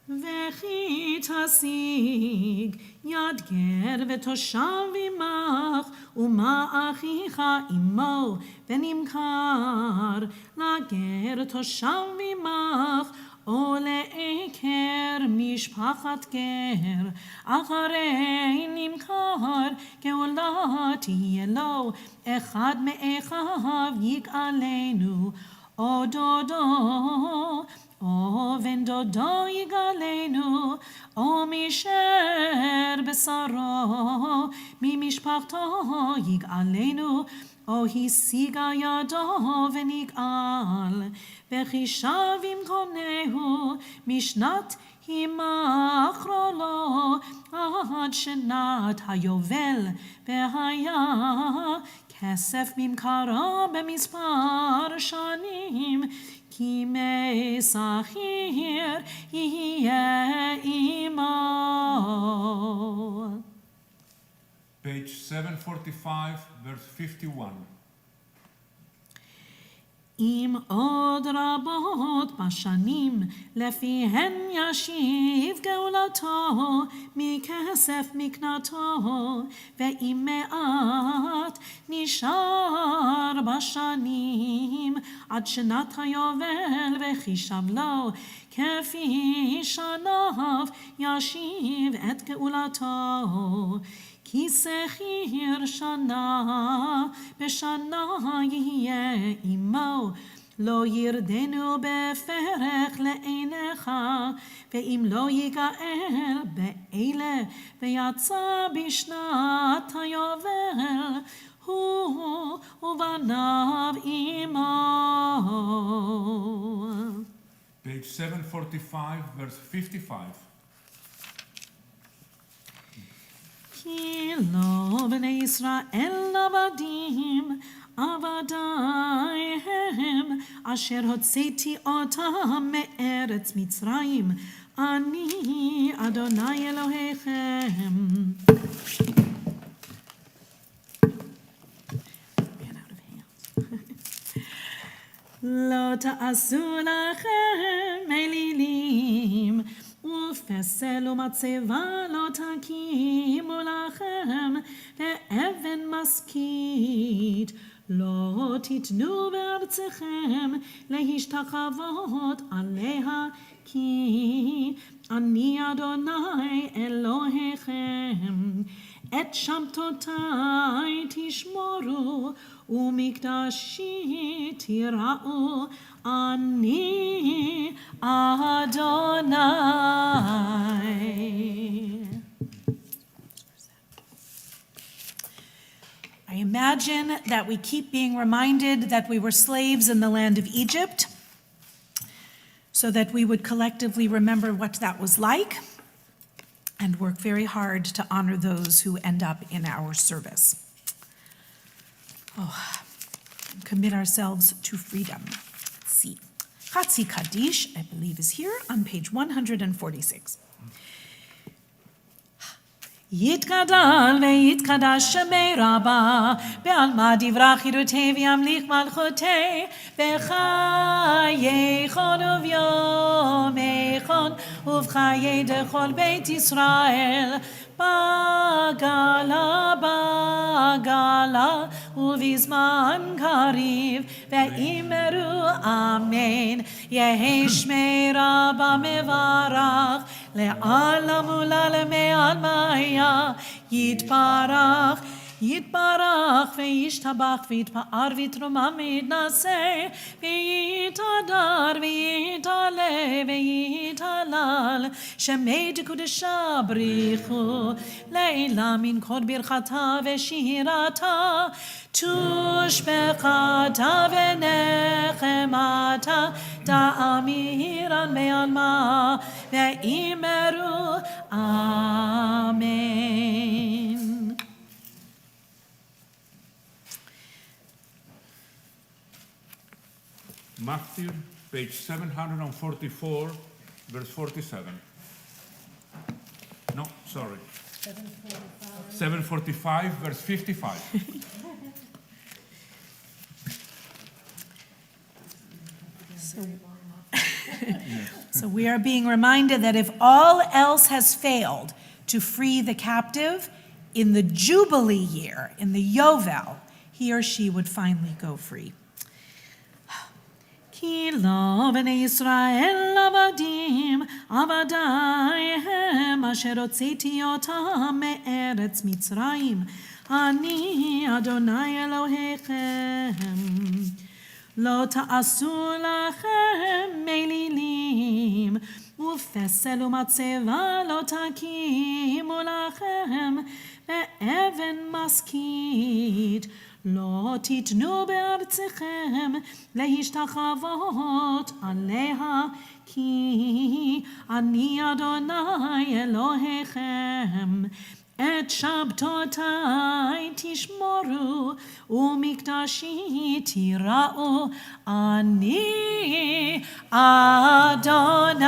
וכי תשיג יד גר ותושב עמך, ומה אחיך עמו ונמכר לגר תושב עמך, או לעקר משפחת גר, אחרי נמכר גאולה תהיה לו, אחד מאחיו יגאלנו, או דודו או בן דודו יגאלנו, או משאר בשרו ממשפחתו יגאלנו, או השיגה ידו ונגאל, וכי שב עם קונהו משנת הימכרו לו עד שנת היובל, והיה כסף ממכרו במספר שנים, כי משכיר יהיה עמו. Page 745, verse 51. אם עוד רבות בשנים, לפיהן ישיב גאולתו, מכסף מקנתו, ואם מעט נשאר בשנים, עד שנת היובל וחישב לו, כפי שניו ישיב את גאולתו. כי שכיר שנה בשנה יהיה עמו, לא ירדנו בפרך לעיניך, ואם לא יגאל באלה, ויצא בשנת היובל, הוא ובניו עמו. Page 745, verse 55. כי לא בני ישראל עבדים, עבדי הם, אשר הוצאתי אותם מארץ מצרים, אני אדוני אלוהיכם. לא תעשו לכם אלילים, ופסל ומצבה לא תקימו לכם, לאבן משכית לא תיתנו בארצכם להשתחוות עליה, כי אני אדוני אלוהיכם. את שבתותי תשמורו ומקדשי תיראו, אני אדוני. I imagine that we keep being reminded that we were slaves in the land of Egypt, so that we would collectively remember what that was like and work very hard to honor those who end up in our service. Commit ourselves to freedom. Let's see. Chatzi Kaddish, I believe, is here on page 146. יתגדל ויתקדש שמי רבה, בעלמא דברה חירותי וימליך מלכותי, בחייכון וביומייכון, ובחיי דכל בית ישראל, בגלה בגלה, ובזמן קריב, ואמרו אמן, יהי שמי רבה מברך, לעלם ולעלמי עלמיה, יתברך, יתברך וישתבח ויתפאר ויתרומם ויתנשא, ויתהדר ויתעלה ויתהלל, שמי דקודשה בריחו, לעילה מן כל ברכתה ושירתה, תושבחתה ונחמתה, תאמירן בעלמה, ואמרו אמן. Matthew, page 744, verse 47. No, sorry. 745, verse 55. So we are being reminded that if all else has failed to free the captive, in the Jubilee year, in the Yovel, he or she would finally go free. כי לא בני ישראל עבדים, עבדי הם אשר הוצאתי אותם מארץ מצרים, אני אדוני אלוהיכם. לא תעשו לכם אלילים, ופסל ומצבה לא תקימו לכם, ואבן משכית לא תיתנו בארצכם להשתחוות עליה, כי אני אדוני אלוהיכם. את שבתותי תשמורו ומקדשי תיראו, אני אדוני.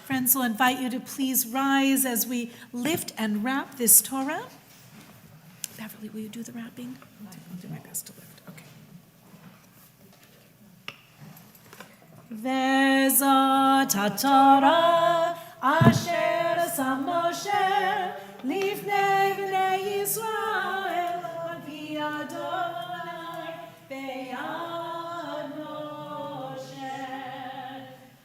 Friends, we'll invite you to please rise as we lift and wrap this Torah. Beverly, will you do the wrapping? I'll do my best to lift. Okay. וזאת התורה אשר שם משה לפני בני ישראל על פי אדוני ביד משה.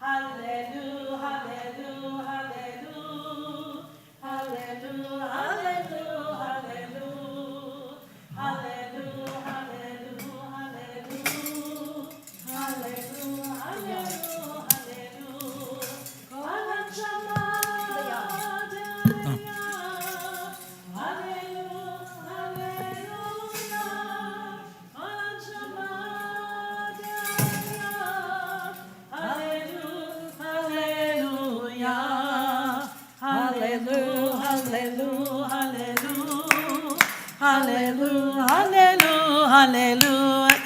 הללו, הללו, הללו, הללו, הללו, הללו, הללו, הללו, הללו, הללו, הללו, כל הנשמה דעליה, הללו, הללויה, כל הנשמה דעליה, הללו, הללויה, הללו, הללו, הללו, הללו, הללו,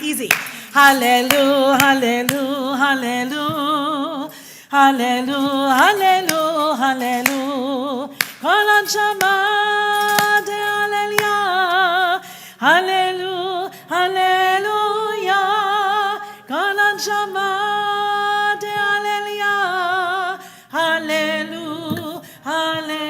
easy. Hallelujah, hallelujah, hallelujah, hallelujah, hallelujah, hallelujah. Kol הנשמה דעליה, Hallelujah, hallelujah. God Shabbat, hallelujah. Hallelujah, hallelujah.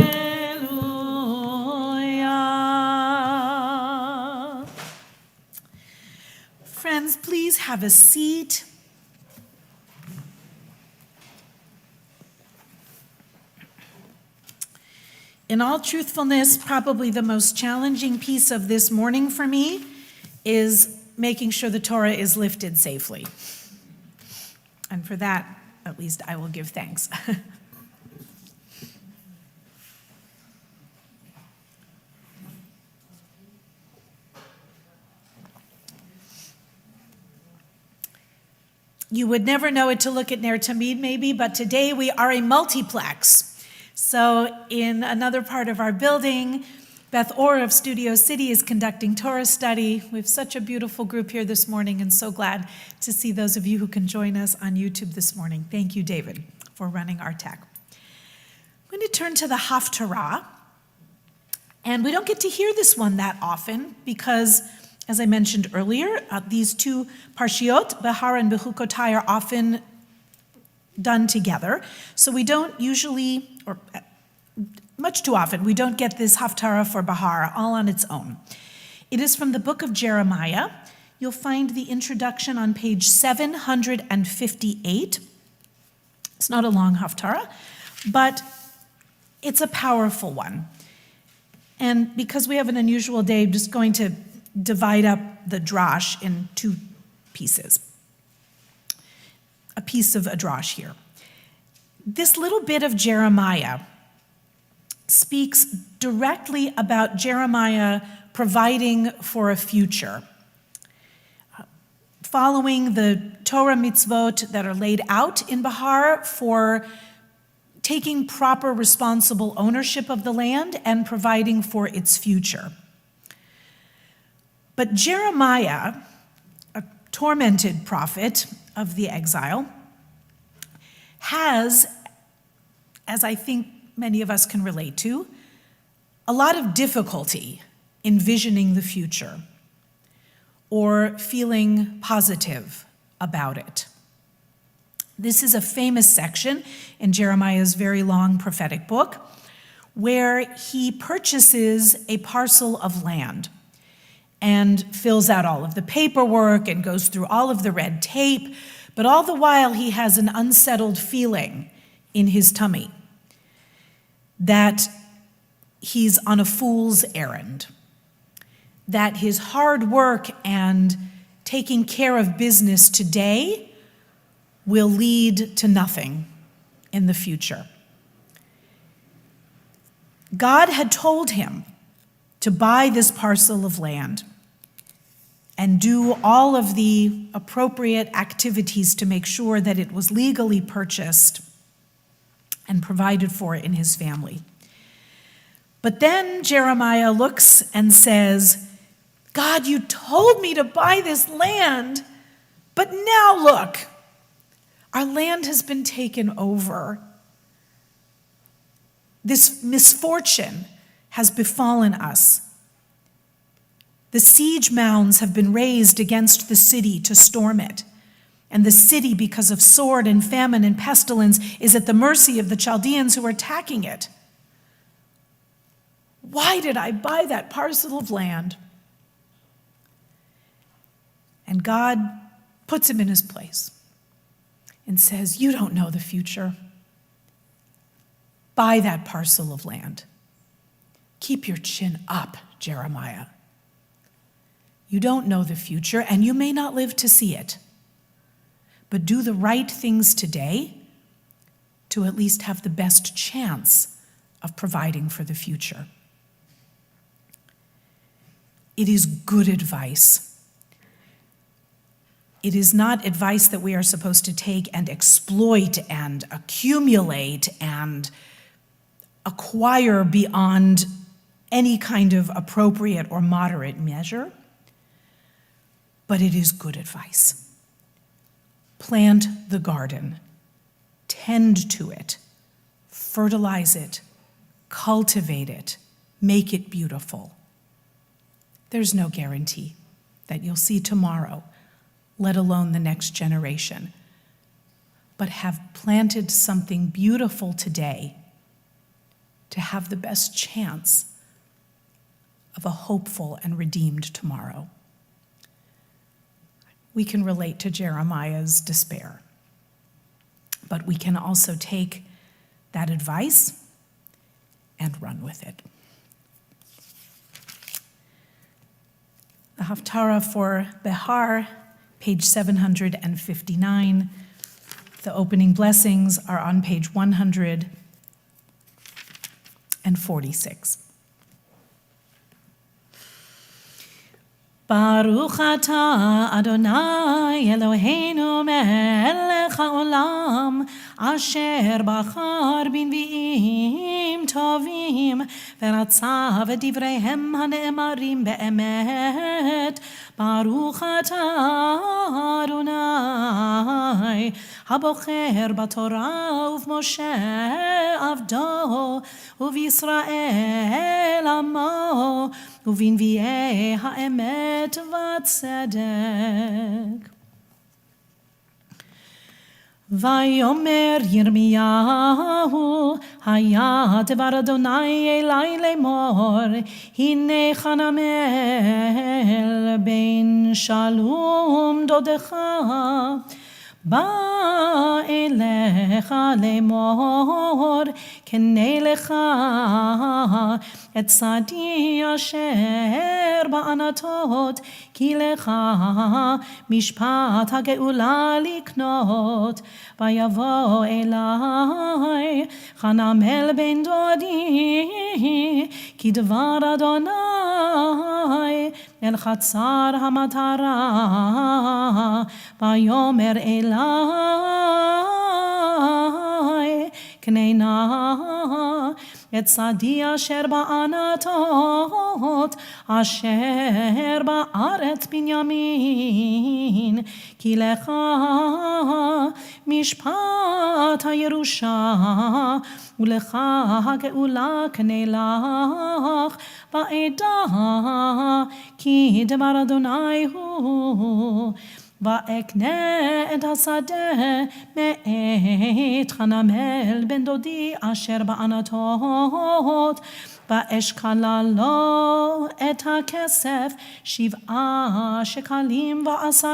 Friends, please have a seat. In all truthfulness, probably the most challenging piece of this morning for me is making sure the Torah is lifted safely. And for that, at least I will give thanks. You would never know it to look at NER TAMID maybe, but today we are a multiplex. So in another part of our building, Beth Orr of Studio City is conducting Torah study. We have such a beautiful group here this morning, and so glad to see those of you who can join us on YouTube this morning. Thank you, David, for running our tech. I'm going to turn to the Haftarah, and we don't get to hear this one that often because, as I mentioned earlier, these two parshiot, BEHAR and Bechukotai, are often done together. So we don't usually, or much too often, we don't get this Haftarah for BEHAR all on its own. It is from the book of Jeremiah. You'll find the introduction on page 758. It's not a long Haftarah, but it's a powerful one. And because we have an unusual day, I'm just going to divide up the drash in two pieces. A piece of a drash here. This little bit of Jeremiah speaks directly about Jeremiah providing for a future. Following the Torah mitzvot that are laid out in BEHAR for taking proper responsible ownership of the land and providing for its future. But Jeremiah, a tormented prophet of the exile, has, as I think many of us can relate to, a lot of difficulty envisioning the future or feeling positive about it. This is a famous section in Jeremiah's very long prophetic book where he purchases a parcel of land and fills out all of the paperwork and goes through all of the red tape, but all the while he has an unsettled feeling in his tummy that he's on a fool's errand, that his hard work and taking care of business today will lead to nothing in the future. God had told him to buy this parcel of land and do all of the appropriate activities to make sure that it was legally purchased and provided for in his family. But then Jeremiah looks and says, God, you told me to buy this land, but now look, our land has been taken over. This misfortune has befallen us. The siege mounds have been raised against the city to storm it. And the city, because of sword and famine and pestilence, is at the mercy of the Chaldeans who are attacking it. Why did I buy that parcel of land? And God puts him in his place and says, you don't know the future. Buy that parcel of land. Keep your chin up, Jeremiah. You don't know the future, and you may not live to see it. But do the right things today to at least have the best chance of providing for the future. It is good advice. It is not advice that we are supposed to take and exploit and accumulate and acquire beyond any kind of appropriate or moderate measure, but it is good advice. Plant the garden, tend to it, fertilize it, cultivate it, make it beautiful. There's no guarantee that you'll see tomorrow, let alone the next generation, but have planted something beautiful today to have the best chance of a hopeful and redeemed tomorrow. We can relate to Jeremiah's despair, but we can also take that advice and run with it. The Haftarah for BEHAR, page 759. The opening blessings are on page 146. Baruch atah Adonai Eloheinu melech haolam asher bachar b'nvi'im tovim v'ratza v'divreihem hane'emarim be'emet. Baruch atah Adonai habocher b'Torah u'v'Moshe avdo u'v'Yisrael amo ובנביאי האמת והצדק. ויאמר ירמיהו, היה דבר אדוני אלי לאמור, הנה חנמאל בן שלום דודך, בא אליך לאמור, קנה לך את שדי אשר בענתות, כי לך משפט הגאולה לקנות. ויבוא אלי חנמאל בן דודי, כי דבר אדוני אל חצר המטרה. ויאמר אלי, קנה נא את שדי אשר בענתות, אשר בארץ בנימין, כי לך משפט הירושה, ולך הגאולה קנה לך בעדה, כי דבר אדוני הוא. ואקנה את השדה מאת חנמאל בן דודי אשר בענתות, ואשקלה לו את הכסף 7 שקלים ו10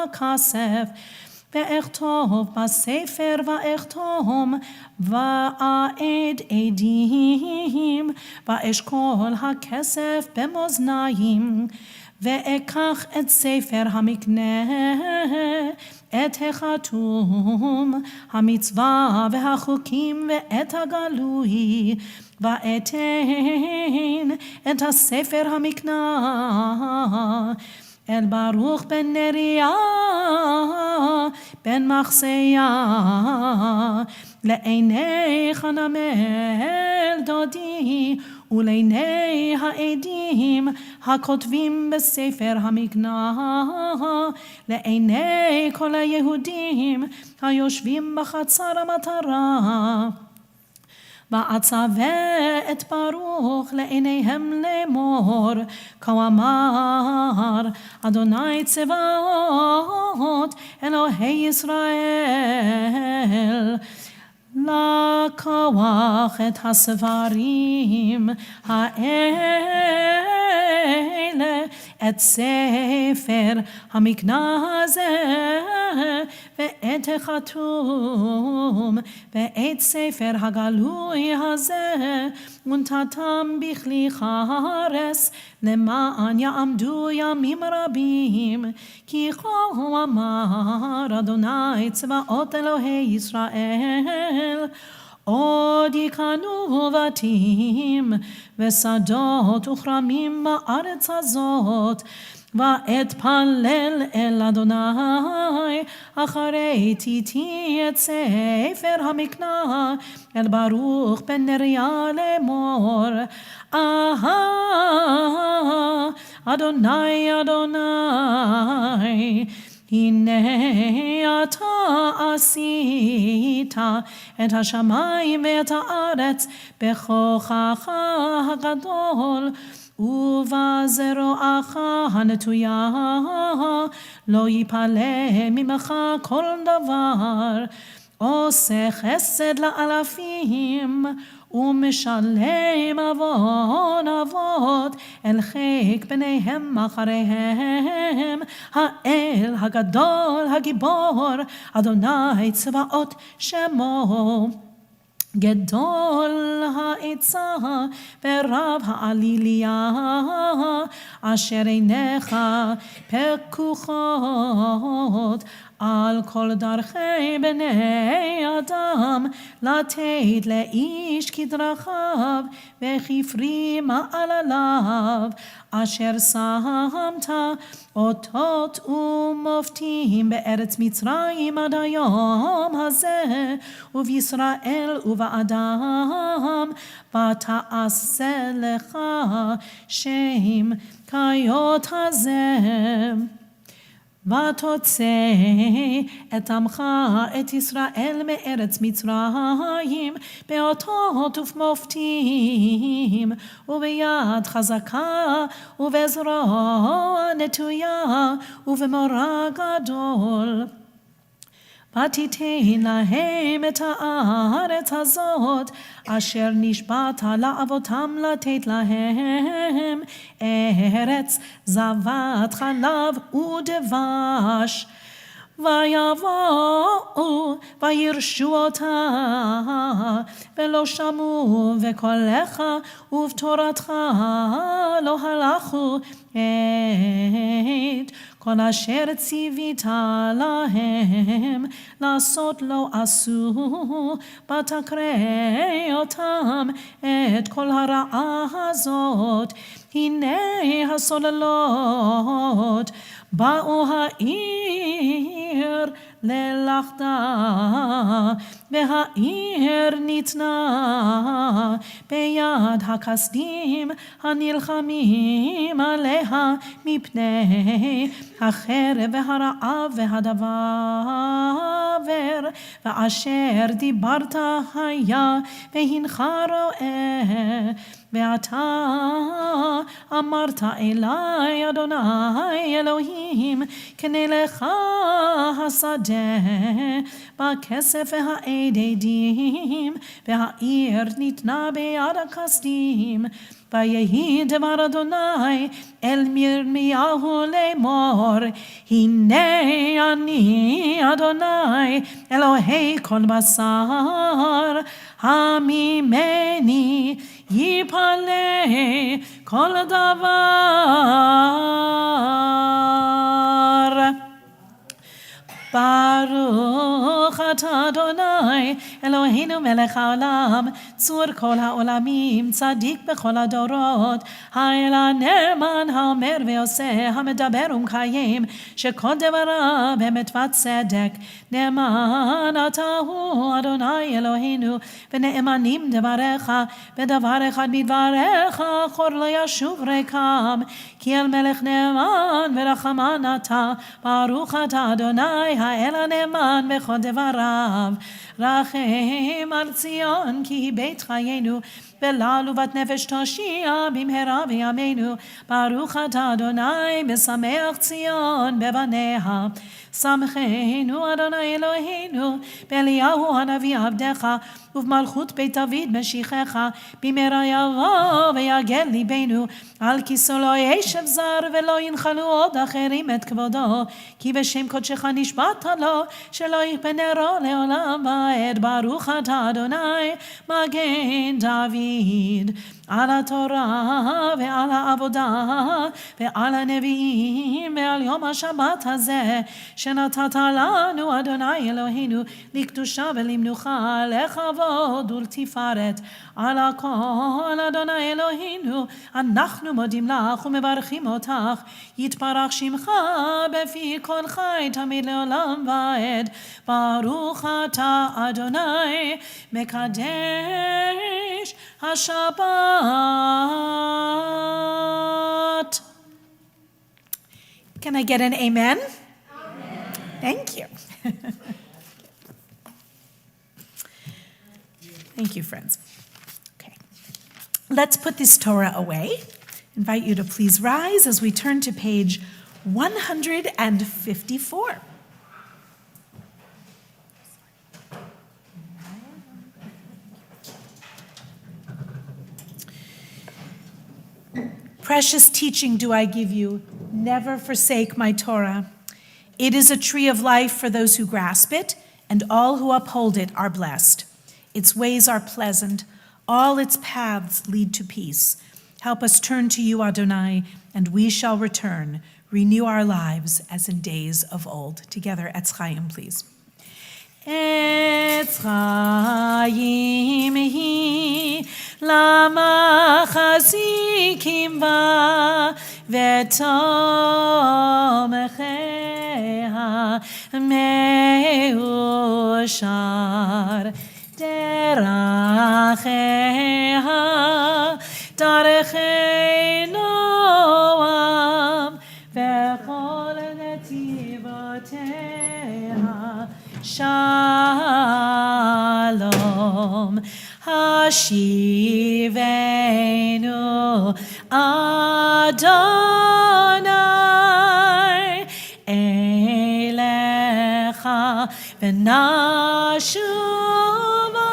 הכסף, ואכתוב בספר ואחתום ואעד עדים, ואשקול הכסף במאזניים, ואקח את ספר המקנה, את החתום, המצווה והחוקים ואת הגלוי, ואתן את הספר המקנה אל ברוך בן נריה בן מחסיה, לעיני חנמאל דודי ולעיני העדים הכותבים בספר המקנה, לעיני כל היהודים היושבים בחצר המטרה. ואצווה את ברוך לעיניהם לאמור, כה אמר אדוני צבאות אלוהי ישראל, לקוח את הספרים האלה, את ספר המקנה הזה, ואת החתום, ואת ספר הגלוי הזה, ונתתם בכלי חרס, למען יעמדו ימים רבים, כי כה אמר אדוני צבאות אלוהי ישראל, עוד יקנו בתים ושדות וכרמים בארץ הזאת, ואתפלל אל אדוני אחרי תיתי את ספר המקנה אל ברוך בן נריה לאמור, אדוני אדוני, הנה אתה עשית את השמיים ואת הארץ בכוחך הגדול ובזרועך הנטויה לא ייפלא ממך כל דבר. עושה חסד לאלפים ומשלם עוון אבות אל חיק בניהם אחריהם. האל הגדול הגיבור אדוני צבאות שמו. גדול העצה ורב העליליה אשר עיניך פקוחות על כל דרכי בני אדם לתת לאיש כדרכיו וכפרי מעלליו אשר שמת אותות ומופתים בארץ מצרים עד היום הזה ובישראל ובאדם ותעשה לך שם כיות הזה. ותוצא את עמך את ישראל מארץ מצרים באותות ובמופתים וביד חזקה ובזרוע נטויה ובמורא גדול. ותיתן להם את הארץ הזאת אשר נשבעת לאבותם לתת להם, ארץ זבת חלב ודבש. ויבואו וירשו אותה ולא שמעו וקולך ובתורתך לא הלכו את כל אשר ציווית להם לעשות לא עשו. ותקרא אותם את כל הרעה הזאת. הנה הסוללות באו העיר ללכדה והעיר ניתנה ביד הכסדים הנלחמים עליה מפני החרב והרעב והדבר ואשר דיברת היה והנך רואה. ואתה אמרת אלי אדוני אלוהים קנה לך השדה בכסף והעדים והעיר ניתנה ביד הכסדים. ויהי דבר אדוני אל ירמיהו לאמור הנה אני אדוני אלוהי כל בשר הממני יפלא כל דבר. ברוך אתה אדוני אלוהינו מלך העולם צור כל העולמים צדיק בכל הדורות האל הנאמן האומר ועושה המדבר ומקיים שכל דבריו אמת וצדק. נאמן אתה הוא אדוני אלוהינו ונאמנים דבריך ודבר אחד מדבריך חור לא ישוב ריקם כי אל מלך נאמן ורחמן אתה. ברוך אתה אדוני האל הנאמן בכל דבריו. רחם על ציון כי היא בית חיינו ולעלו בת נפש תושיע במהרה בימינו. ברוך אתה אדוני משמח ציון בבניה. שמחנו אדוני אלוהינו באליהו הנביא עבדך ובמלכות בית דוד משיחך במהרה יבוא ויגל ליבנו על כיסו לא ישב זר ולא ינחלו עוד אחרים את כבודו כי בשם קודשך נשבעת לו שלא יכפנרו לעולם ועד. ברוך אתה אדוני מגן דוד על התורה ועל העבודה ועל הנביאים ועל יום השבת הזה שנתת לנו אדוני אלוהינו לקדושה ולמנוחה לכבוד ולתפארת. על הכל אדוני אלוהינו אנחנו מודים לך ומברכים אותך. יתברך שמך בפי כל חי תמיד לעולם ועד. ברוך אתה אדוני מקדש השבת. Can I get an amen? Amen. Thank you. Thank you, friends. Okay. Let's put this Torah away invite you to please rise as we turn to page 154. Precious teaching do I give you, never forsake my Torah. It is a tree of life for those who grasp it, and all who uphold it are blessed. Its ways are pleasant, all its paths lead to peace. Help us turn to you, Adonai, and we shall return. Renew our lives as in days of old. Together, Etz Chaim, please. Etz Chaim hi lama chazikim ba v'tomechea meushar derachea darechei noam v'chol netivotea Shalom, Hashivenu Adonai Elecha v'nashuva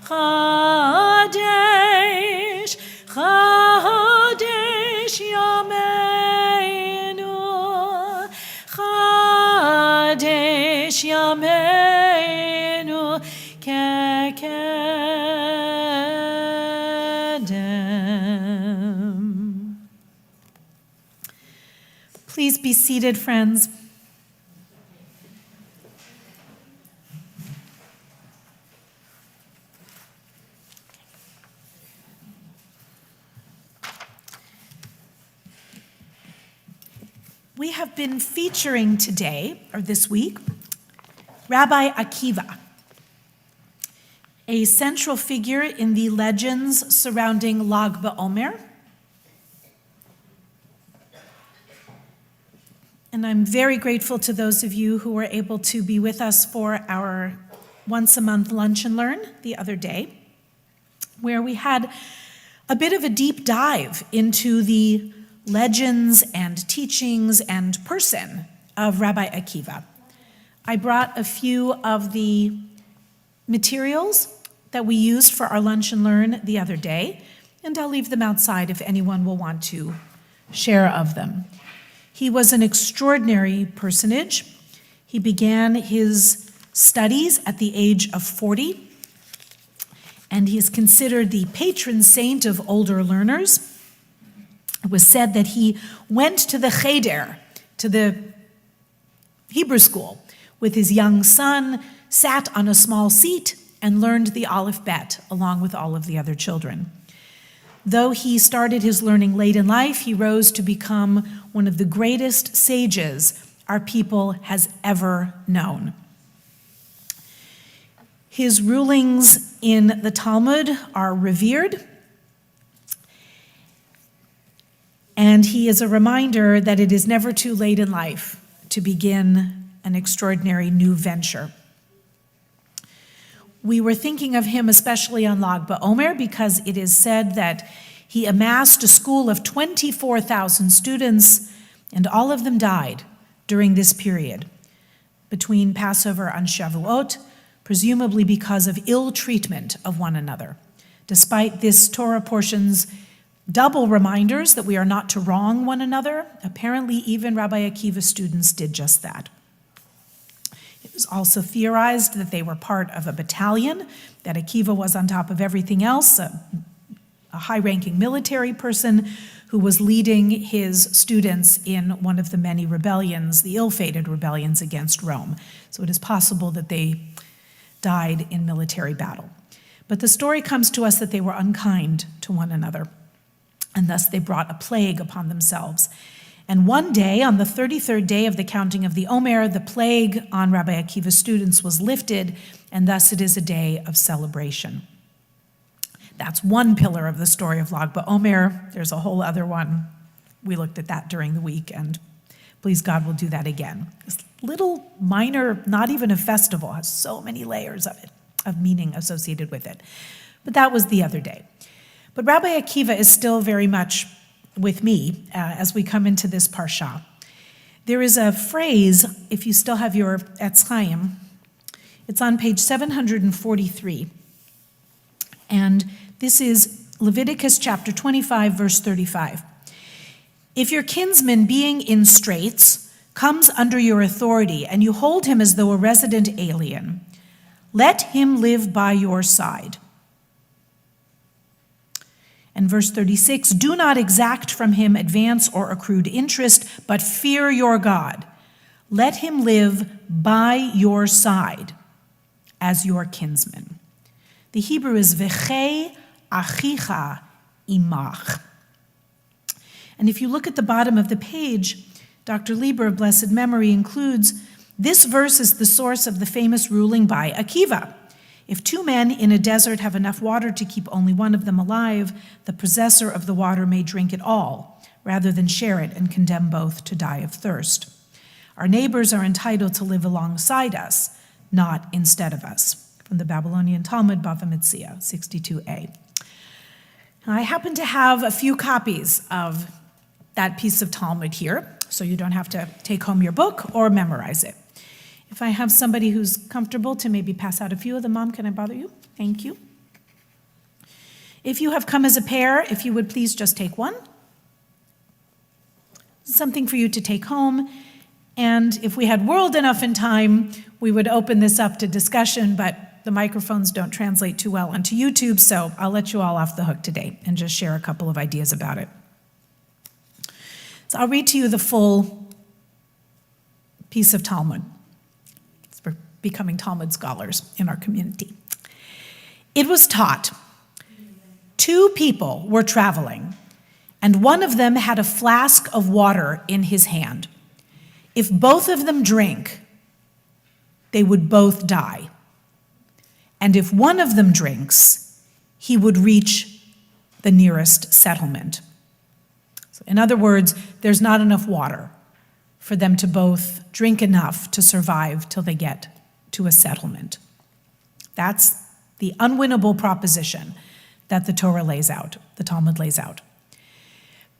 Chadesh, Chadesh Yameinu Chadesh Yameinu kekedem. Please be seated, friends. We have been featuring today, or this week, Rabbi Akiva, a central figure in the legends surrounding Lag BaOmer. And I'm very grateful to those of you who were able to be with us for our once-a-month lunch and learn the other day, where we had a bit of a deep dive into the legends and teachings and person of Rabbi Akiva. I brought a few of the materials that we used for our lunch and learn the other day, and I'll leave them outside if anyone will want to share of them. He was an extraordinary personage. He began his studies at the age of 40, and he is considered the patron saint of older learners. It was said that he went to the cheder, to the Hebrew school, with his young son, sat on a small seat, and learned the Aleph Bet along with all of the other children. Though he started his learning late in life, he rose to become one of the greatest sages our people has ever known. His rulings in the Talmud are revered, and he is a reminder that it is never too late in life to begin an extraordinary new venture. We were thinking of him especially on Lag BaOmer because it is said that he amassed a school of 24,000 students, and all of them died during this period between Passover and Shavuot, presumably because of ill treatment of one another. Despite this Torah portion's double reminders that we are not to wrong one another, apparently even Rabbi Akiva's students did just that. It was also theorized that they were part of a battalion, that Akiva was on top of everything else, a high-ranking military person who was leading his students in one of the many rebellions, the ill-fated rebellions against Rome. So it is possible that they died in military battle. But the story comes to us that they were unkind to one another, and thus they brought a plague upon themselves. And one day, on the 33rd day of the counting of the Omer, the plague on Rabbi Akiva's students was lifted, and thus it is a day of celebration. That's one pillar of the story of Lag BaOmer. There's a whole other one. We looked at that during the week, and please God, we'll do that again. This little minor, not even a festival, has so many layers of it, of meaning associated with it. But that was the other day. But Rabbi Akiva is still very much with me as we come into this parsha. There is a phrase, if you still have your Etz Chaim, it's on page 743. And this is Leviticus chapter 25, verse 35. If your kinsman being in straits comes under your authority and you hold him as though a resident alien, let him live by your side. And verse 36, do not exact from him advance or accrued interest, but fear your God. Let him live by your side as your kinsman. The Hebrew is v'chei achicha imach. And if you look at the bottom of the page, Dr. Lieber of blessed memory includes, this verse is the source of the famous ruling by Akiva. If two men in a desert have enough water to keep only one of them alive, the possessor of the water may drink it all, rather than share it and condemn both to die of thirst. Our neighbors are entitled to live alongside us, not instead of us. From the Babylonian Talmud, Bava Metzia, 62a. I happen to have a few copies of that piece of Talmud here, so you don't have to take home your book or memorize it. If I have somebody who's comfortable to maybe pass out a few of them, Mom, can I bother you? Thank you. If you have come as a pair, if you would please just take one. Something for you to take home. And if we had world enough in time, we would open this up to discussion, but the microphones don't translate too well onto YouTube, so I'll let you all off the hook today and just share a couple of ideas about it. So I'll read to you the full piece of Talmud. We're becoming Talmud scholars in our community. It was taught, two people were traveling, and one of them had a flask of water in his hand. If both of them drank, they would both die. And if one of them drinks, he would reach the nearest settlement. So in other words, there's not enough water for them to both drink enough to survive till they get to a settlement. That's the unwinnable proposition that the Torah lays out, the Talmud lays out.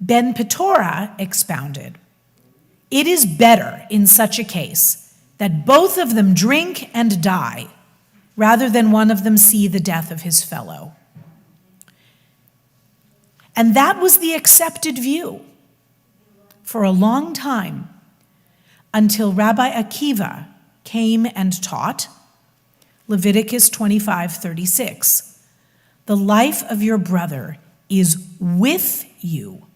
Ben Petorah expounded, it is better in such a case that both of them drink and die, rather than one of them see the death of his fellow. And that was the accepted view for a long time, until Rabbi Akiva came and taught Leviticus 25:36. The life of your brother is with you.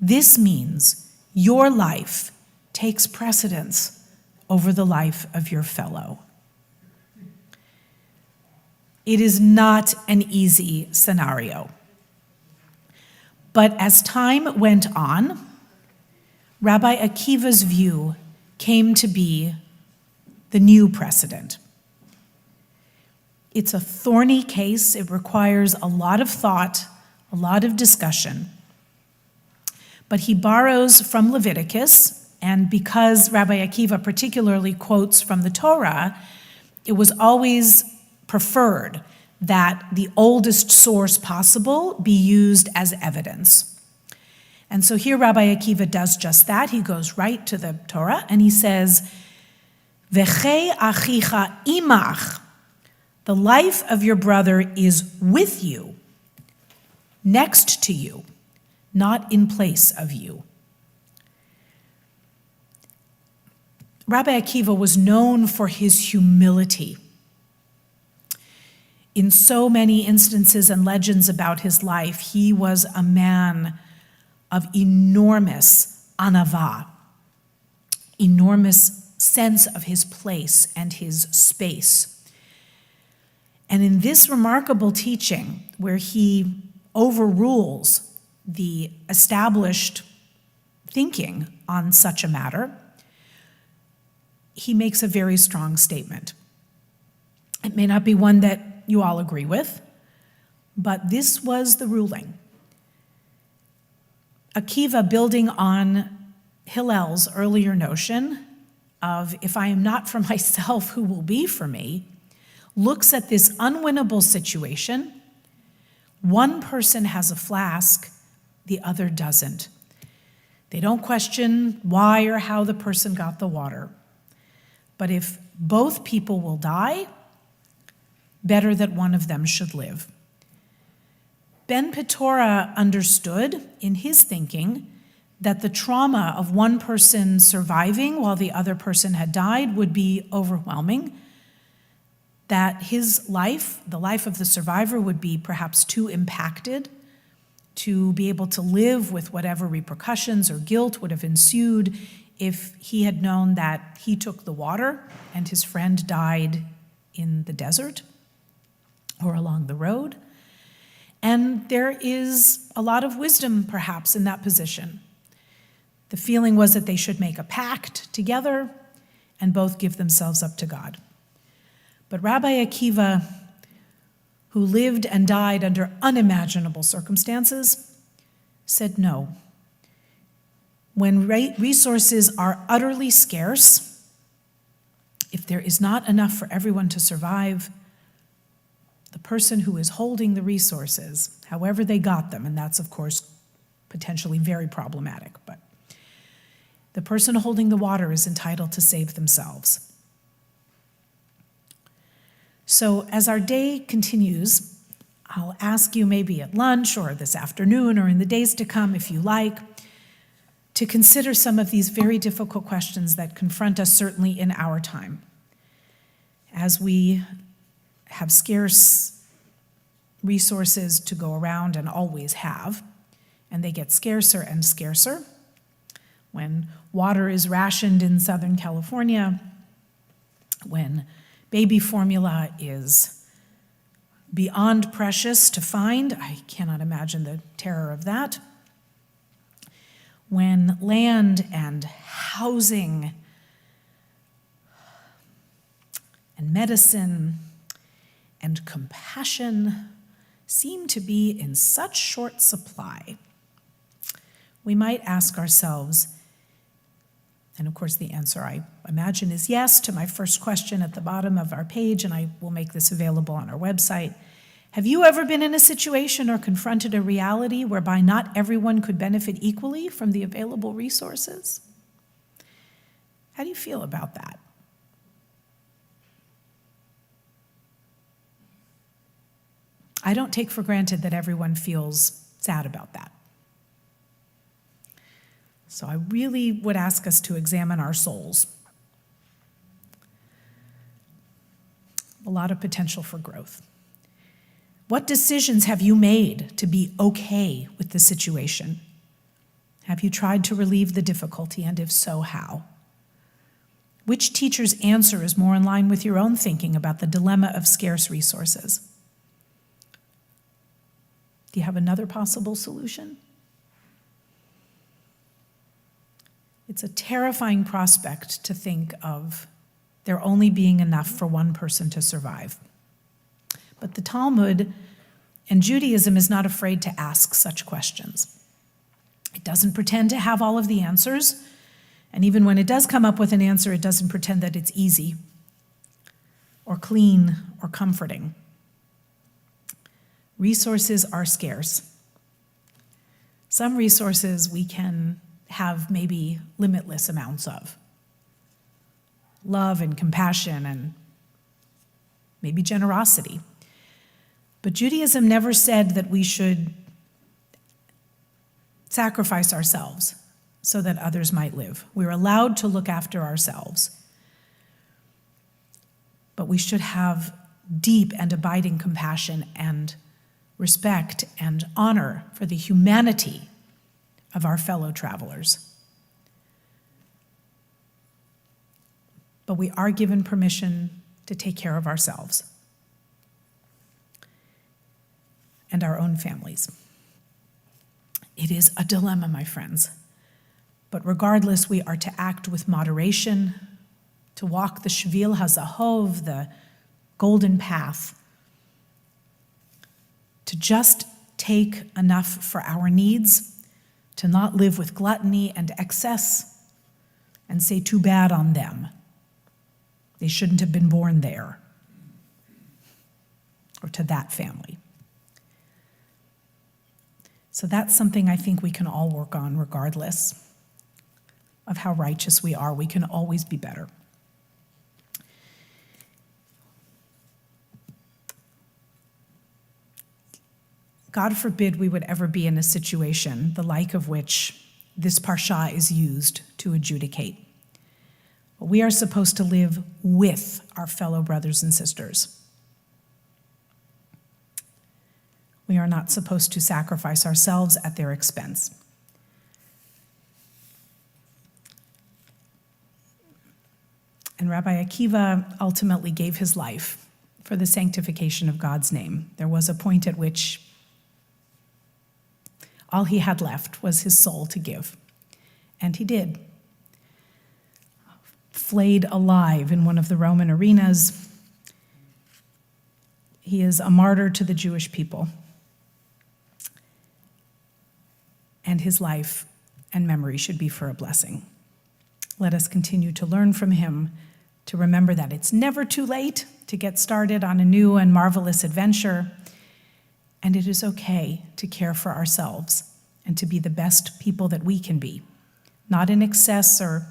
This means your life takes precedence over the life of your fellow. It is not an easy scenario. But as time went on, Rabbi Akiva's view came to be the new precedent. It's a thorny case. It requires a lot of thought, a lot of discussion. But he borrows from Leviticus, and because Rabbi Akiva particularly quotes from the Torah, it was always preferred that the oldest source possible be used as evidence. And so here Rabbi Akiva does just that. He goes right to the Torah and he says, V'chei achicha imach, the life of your brother is with you, next to you, not in place of you. Rabbi Akiva was known for his humility. In so many instances and legends about his life, he was a man of enormous anava, enormous sense of his place and his space. And in this remarkable teaching, where he overrules the established thinking on such a matter, he makes a very strong statement. It may not be one that you all agree with, but this was the ruling. Akiva, building on Hillel's earlier notion of, if I am not for myself, who will be for me, looks at this unwinnable situation, one person has a flask, the other doesn't. They don't question why or how the person got the water. But if both people will die, better that one of them should live. Ben Petora understood in his thinking that the trauma of one person surviving while the other person had died would be overwhelming, that his life, the life of the survivor, would be perhaps too impacted to be able to live with whatever repercussions or guilt would have ensued if he had known that he took the water and his friend died in the desert or along the road. And there is a lot of wisdom, perhaps, in that position. The feeling was that they should make a pact together and both give themselves up to God. But Rabbi Akiva, who lived and died under unimaginable circumstances, said no. When resources are utterly scarce, if there is not enough for everyone to survive, the person who is holding the resources, however they got them, and that's of course potentially very problematic, but the person holding the water is entitled to save themselves. So as our day continues, I'll ask you maybe at lunch or this afternoon or in the days to come, if you like, to consider some of these very difficult questions that confront us certainly in our time. As we have scarce resources to go around and always have, and they get scarcer and scarcer. When water is rationed in Southern California, when baby formula is beyond precious to find, I cannot imagine the terror of that. When land and housing and medicine and compassion seem to be in such short supply, we might ask ourselves, and of course the answer I imagine is yes to my first question at the bottom of our page, and I will make this available on our website. Have you ever been in a situation or confronted a reality whereby not everyone could benefit equally from the available resources? How do you feel about that? I don't take for granted that everyone feels sad about that. So I really would ask us to examine our souls. A lot of potential for growth. What decisions have you made to be okay with the situation? Have you tried to relieve the difficulty, and if so, how? Which teacher's answer is more in line with your own thinking about the dilemma of scarce resources? Do you have another possible solution? It's a terrifying prospect to think of there only being enough for one person to survive. But the Talmud and Judaism is not afraid to ask such questions. It doesn't pretend to have all of the answers, and even when it does come up with an answer, it doesn't pretend that it's easy or clean or comforting. Resources are scarce. Some resources we can have maybe limitless amounts of. Love and compassion and maybe generosity. But Judaism never said that we should sacrifice ourselves so that others might live. We're allowed to look after ourselves. But we should have deep and abiding compassion and respect and honor for the humanity of our fellow travelers. But we are given permission to take care of ourselves and our own families. It is a dilemma, my friends. But regardless, we are to act with moderation, to walk the Shvil HaZahov, the golden path, to just take enough for our needs, to not live with gluttony and excess, and say too bad on them. They shouldn't have been born there, or to that family. So that's something I think we can all work on regardless of how righteous we are. We can always be better. God forbid we would ever be in a situation the like of which this parsha is used to adjudicate. We are supposed to live with our fellow brothers and sisters. We are not supposed to sacrifice ourselves at their expense. And Rabbi Akiva ultimately gave his life for the sanctification of God's name. There was a point at which all he had left was his soul to give. And he did. Flayed alive in one of the Roman arenas. He is a martyr to the Jewish people. And his life and memory should be for a blessing. Let us continue to learn from him, to remember that it's never too late to get started on a new and marvelous adventure, and it is okay to care for ourselves and to be the best people that we can be, not in excess or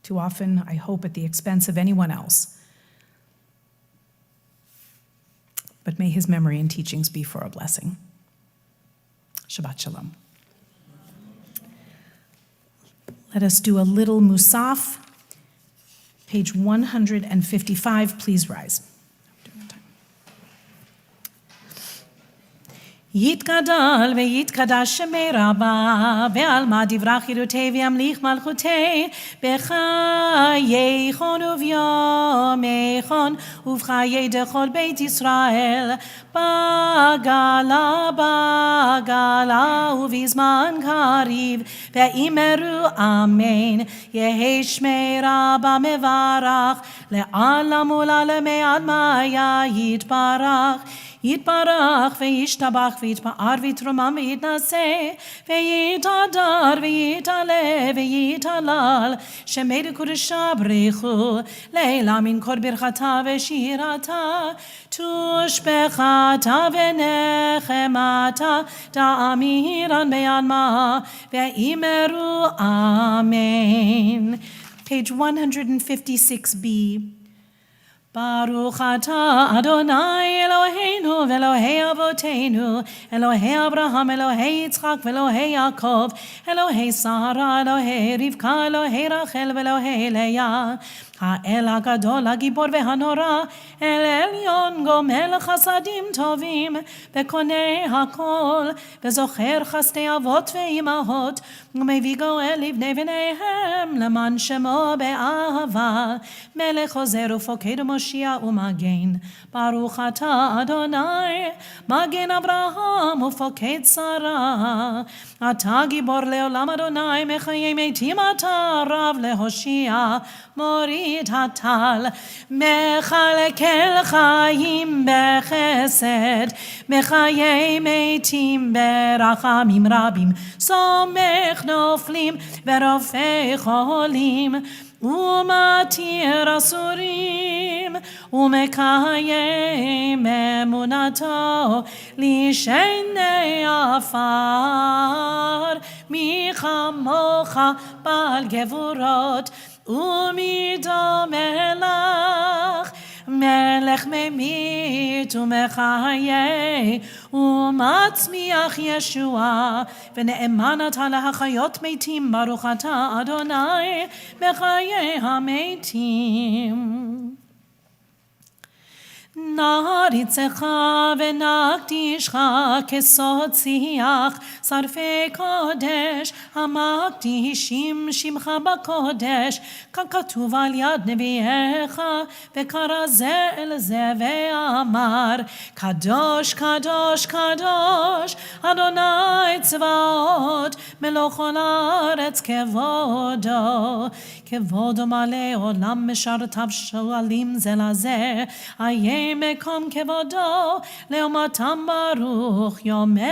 too often, I hope, at the expense of anyone else. But may his memory and teachings be for a blessing. Shabbat Shalom. Let us do a little musaf. Page 155, please rise. יתגדל ויתקדש שמי רבה, ועל מה דברה חירותי וימליך מלכותי, בחייכון וביומייכון, ובחיי דכל בית ישראל, בגלה ובזמן קריב, ואמרו אמן, יהי שמי רבה מברך, לעלם ולעלמי עלמיה יתברך, יתברך וישתבח ויתפאר ויתרומם ויתנשא ויתהדר ויתעלה ויתהלל שמי קודשה בריחו לילה מן כל ברכתה ושירתה תושבחתה ונחמתה תאמירן בידמה ואמרו אמן. Page 156b. Baruch atah Adonai Eloheinu ve'Elohei Avotenu, Elohei Abraham, Elohei Yitzchak, ve'Elohei Yaakov, Elohei Sarah, Elohei Rivka, Elohei Rachel, ve'Elohei Leah. האל הגדול, הגיבור והנורא, אל עליון גומל חסדים טובים, וקונה הכל, וזוכר חסדי אבות ואימהות, ומביא גואל לבני בניהם, למען שמו באהבה, מלך חוזר ופוקד ומושיע ומגן. ברוך אתה אדוני, מגן אברהם ופוקד שרה. אתה גיבור לעולם אדוני, מחיי מתים אתה רב להושיע, מוריד הטל, מחלקל חיים בחסד, מחיי מתים ברחמים רבים, סומך נופלים ורופא חולים, ומתיר אסורים, ומקיים אמונתו לשני עפר, מי כמוך בעל גבורות, ומדומה לך, מלך ממית ומחיה, ומצמיח ישועה, ונאמן אתה להחיות מתים, ברוך אתה אדוני בחיי המתים. נעריצך ונקדישך כסוד שיח, שרפי קודש המקדישים שמך בקודש, ככתוב על יד נביאך, וקרא זה אל זה ואמר, קדוש קדוש קדוש אדוני צבאות, מלוך כל הארץ כבודו, כבודו מלא עולם משרתיו שואלים זה לזה, איה מקום כבודו, לעומתם ברוך יאמרו,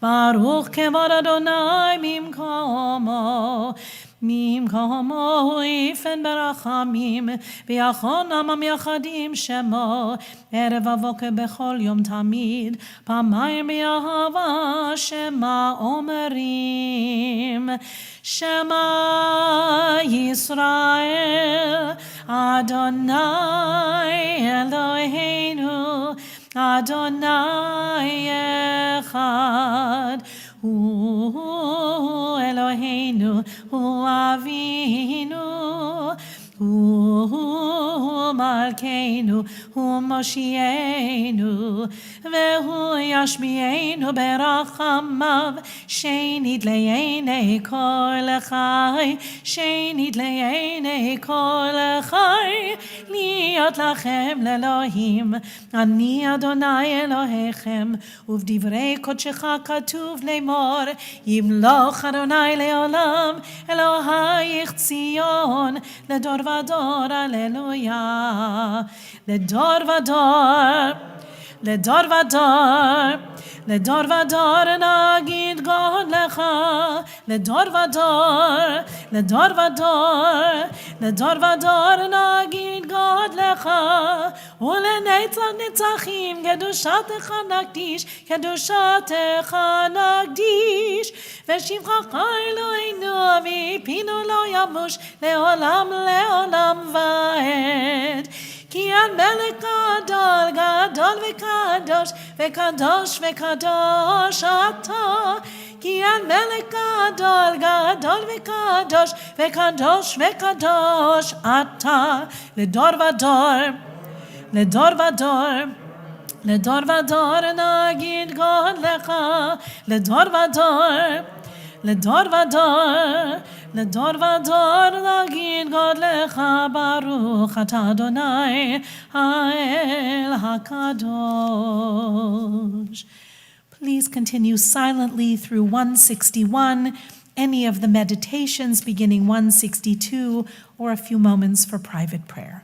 ברוך כבוד אדוני ממקומו, ממקומו יפן ברחמים, ויכון עמם יחדים שמו, ערב ובוקר בכל יום תמיד, פעמיים באהבה שמה אומרים. שמע ישראל, אדוני אלוהינו, אדוני אחד. הוא אלוהינו, הוא אבינו, הוא מלכנו, הוא מושיענו, והוא ישמיענו ברחמיו, שנית לעיני כל חי, שנית לעיני כל חי, להיות לכם לאלוהים. אני אדוני אלוהיכם, ובדברי קודשך כתוב לאמור, ימלוך אדוני לעולם, אלוהיך ציון, לדור ודור, הללויה. לדור ודור, לדור ודור, לדור ודור נגיד גודלך, לדור ודור, לדור ודור, לדור ודור נגיד גודלך, ולנצח נצחים קדושתך נקדיש, קדושתך נקדיש, ושבחך אלוהינו ופינו לא ימוש לעולם לעולם ועד. כי המלך גדול, גדול וקדוש, וקדוש וקדוש אתה. כי המלך גדול, גדול וקדוש, וקדוש וקדוש אתה. לדור ודור, לדור ודור, לדור ודור נגיד גודלך, לדור ודור, לדור ודור, לדור ודור נגיד גודלך, ברוך אתה אדוני האל הקדוש. Please continue silently through 161, any of the meditations beginning 162, or a few moments for private prayer.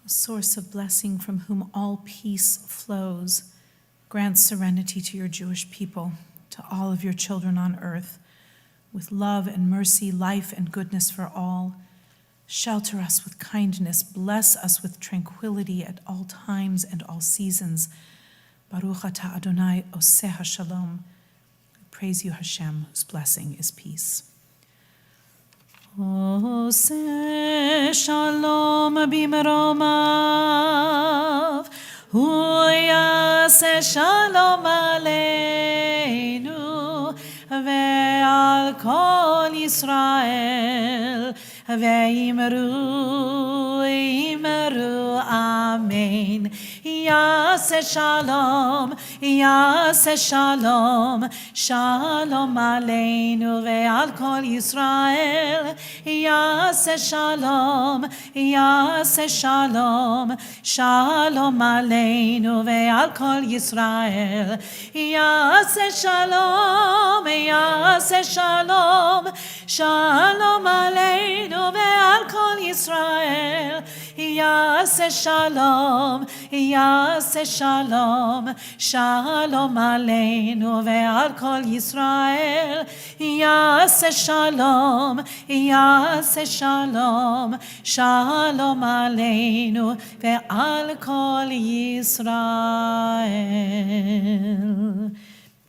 Source of blessing from whom all peace flows, grant serenity to your Jewish people, to all of your children on earth, with love and mercy, life and goodness for all. Shelter us with kindness, bless us with tranquility at all times and all seasons. Baruch atah Adonai oseh hashalom. Praise you, Hashem, whose blessing is peace. Oseh shalom b'meromav, hu yaseh shalom aleinu, ve'al kol Yisrael, ve'imru, imru, amen. Yaseh Shalom, Yaseh Shalom, Shalom Aleinu ve'al kol Yisrael. Yaseh Shalom, Yaseh Shalom, Shalom Aleinu ve'al kol Yisrael. Yaseh Shalom, Yaseh Shalom, Shalom Aleinu ve'al kol Yisrael. Yaseh Shalom, Yaseh Shalom, Shalom Aleinu ve'al kol Yisrael. Yaseh Shalom, Yaseh Shalom, Shalom Aleinu ve'al kol Yisrael.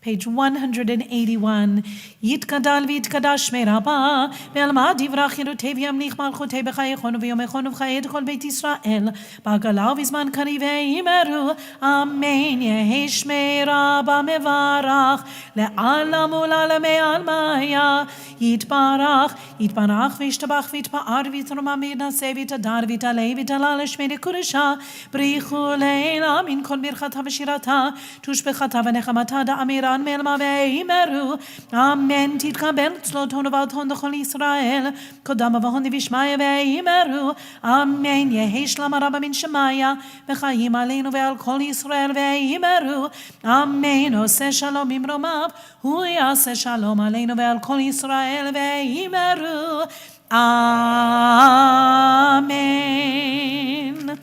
Page 181. Yitkadal v'yitkadash meraba ve'alma divrach yerutev yamlich malchutei b'chayechonu v'yomechonu v'chayed kol beit Yisrael b'agala v'zman kari ve'imeru amen. Yehesh meraba mevarach le'alam u'l'alamei almaya yitbarach yitbarach v'yishtabach v'yitpa'ar v'yitroma v'yinaseh v'yitadar v'yitalei v'yitalal shmei kudesha b'richu le'ela min kol birchata v'shirata tushbechata v'nechamata da'amira melma ve'imeru amen. Titkabel tzloton v'alton d'chol Yisrael kodam v'hon v'ishmaya ve'imeru amen. Yehesh lama rabba min shemaya v'chayim aleinu ve'al kol Yisrael ve'imeru amen. Oseh shalom imromav hu yaseh shalom aleinu ve'al kol Yisrael ve'imeru amen.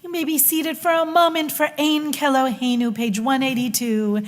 You may be seated for a moment for Ein Keloheinu, page 182.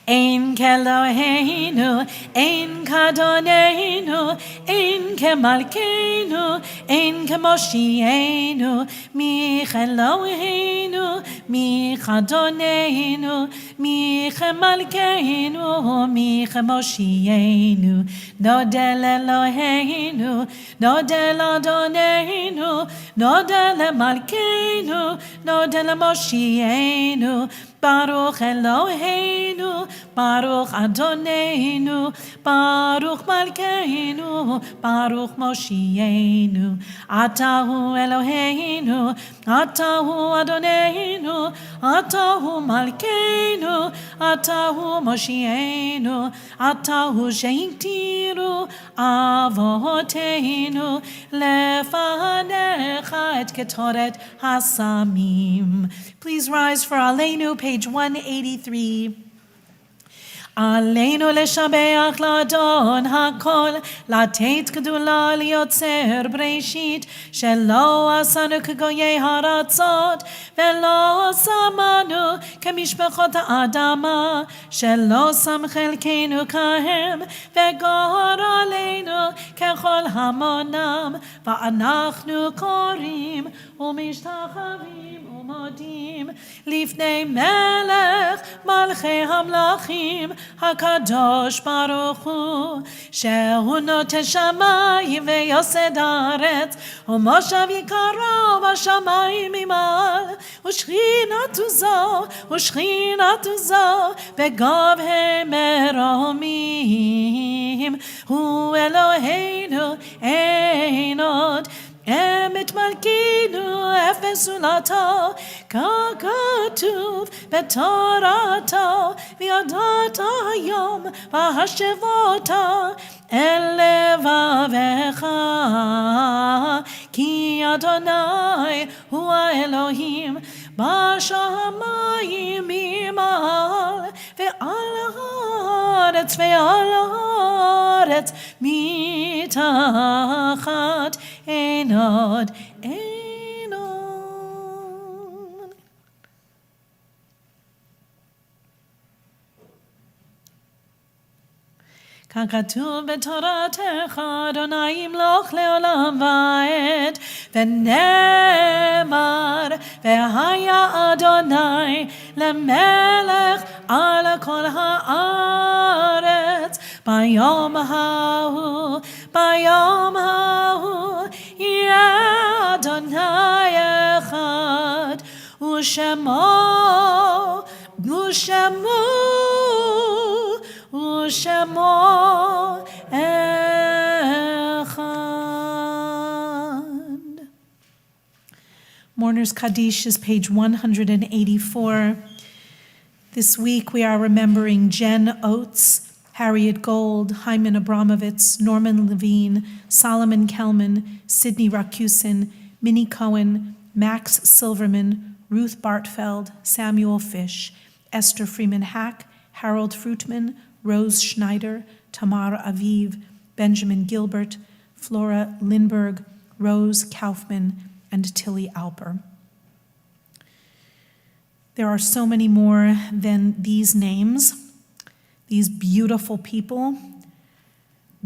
Ein Keloheinu, Ein Kadonenu, Ein Kemalkeinu, Ein Kemoshienu, Micheloheinu, Michadonenu, Michemalkeinu, Michemoshienu, Nodel Eloheinu, Nodel Adonenu, Nodel Malkeinu, Nodel Moshienu, Baruch Eloheinu, Baruch Adonenu, Baruch Malkeinu, Baruch Moshienu. Atahu Eloheinu, Atahu Adonenu, Atahu Malkeinu, Atahu Moshienu, Atahu Sheiktiru Avoteinu, Lefanecha et Ketoret Hasamim. Please rise for Aleinu, page 183. Aleinu leshabeach l'adon hakol, latet gedula liotzer breshit, shelo asanu kegoyei haratzot, velo samanu kemishpechot ha'adama, shelo sam chelkenu kahem, vegor aleinu kechol hamonam, va'anachnu korim umishtachavim umodim, lifnei melech malchei hamlachim, HaKadosh Baruch Hu, Shehu noten shamayim veyosed haaretz, Umoshav yikaro v'shamayim imal, Ushchinatu zo, begavhe meromim, Hu Eloheinu ein od, Emet malkinu efesulato, kakatuv betorato, viadata yom v'hashevota elevavecha, ki Adonai hu Elohim, bashamayim imal, ve'al haaretz mitachat enod. ככתוב בתורתך, אדוני ימלוך לעולם ועד, ונאמר, והיה אדוני למלך על כל הארץ, ביום ההוא יהיה אדוני אחד, ושמו אחד. More Mourner's Kaddish is page 184. This week we are remembering Jen Oates, Harriet Gold, Hyman Abramovitz, Norman Levine, Solomon Kelman, Sidney Rakusin, Minnie Cohen, Max Silverman, Ruth Bartfeld, Samuel Fish, Esther Freeman Hack, Harold Fruitman, Rose Schneider, Tamara Aviv, Benjamin Gilbert, Flora Lindberg, Rose Kaufman, and Tilly Alper. There are so many more than these names, these beautiful people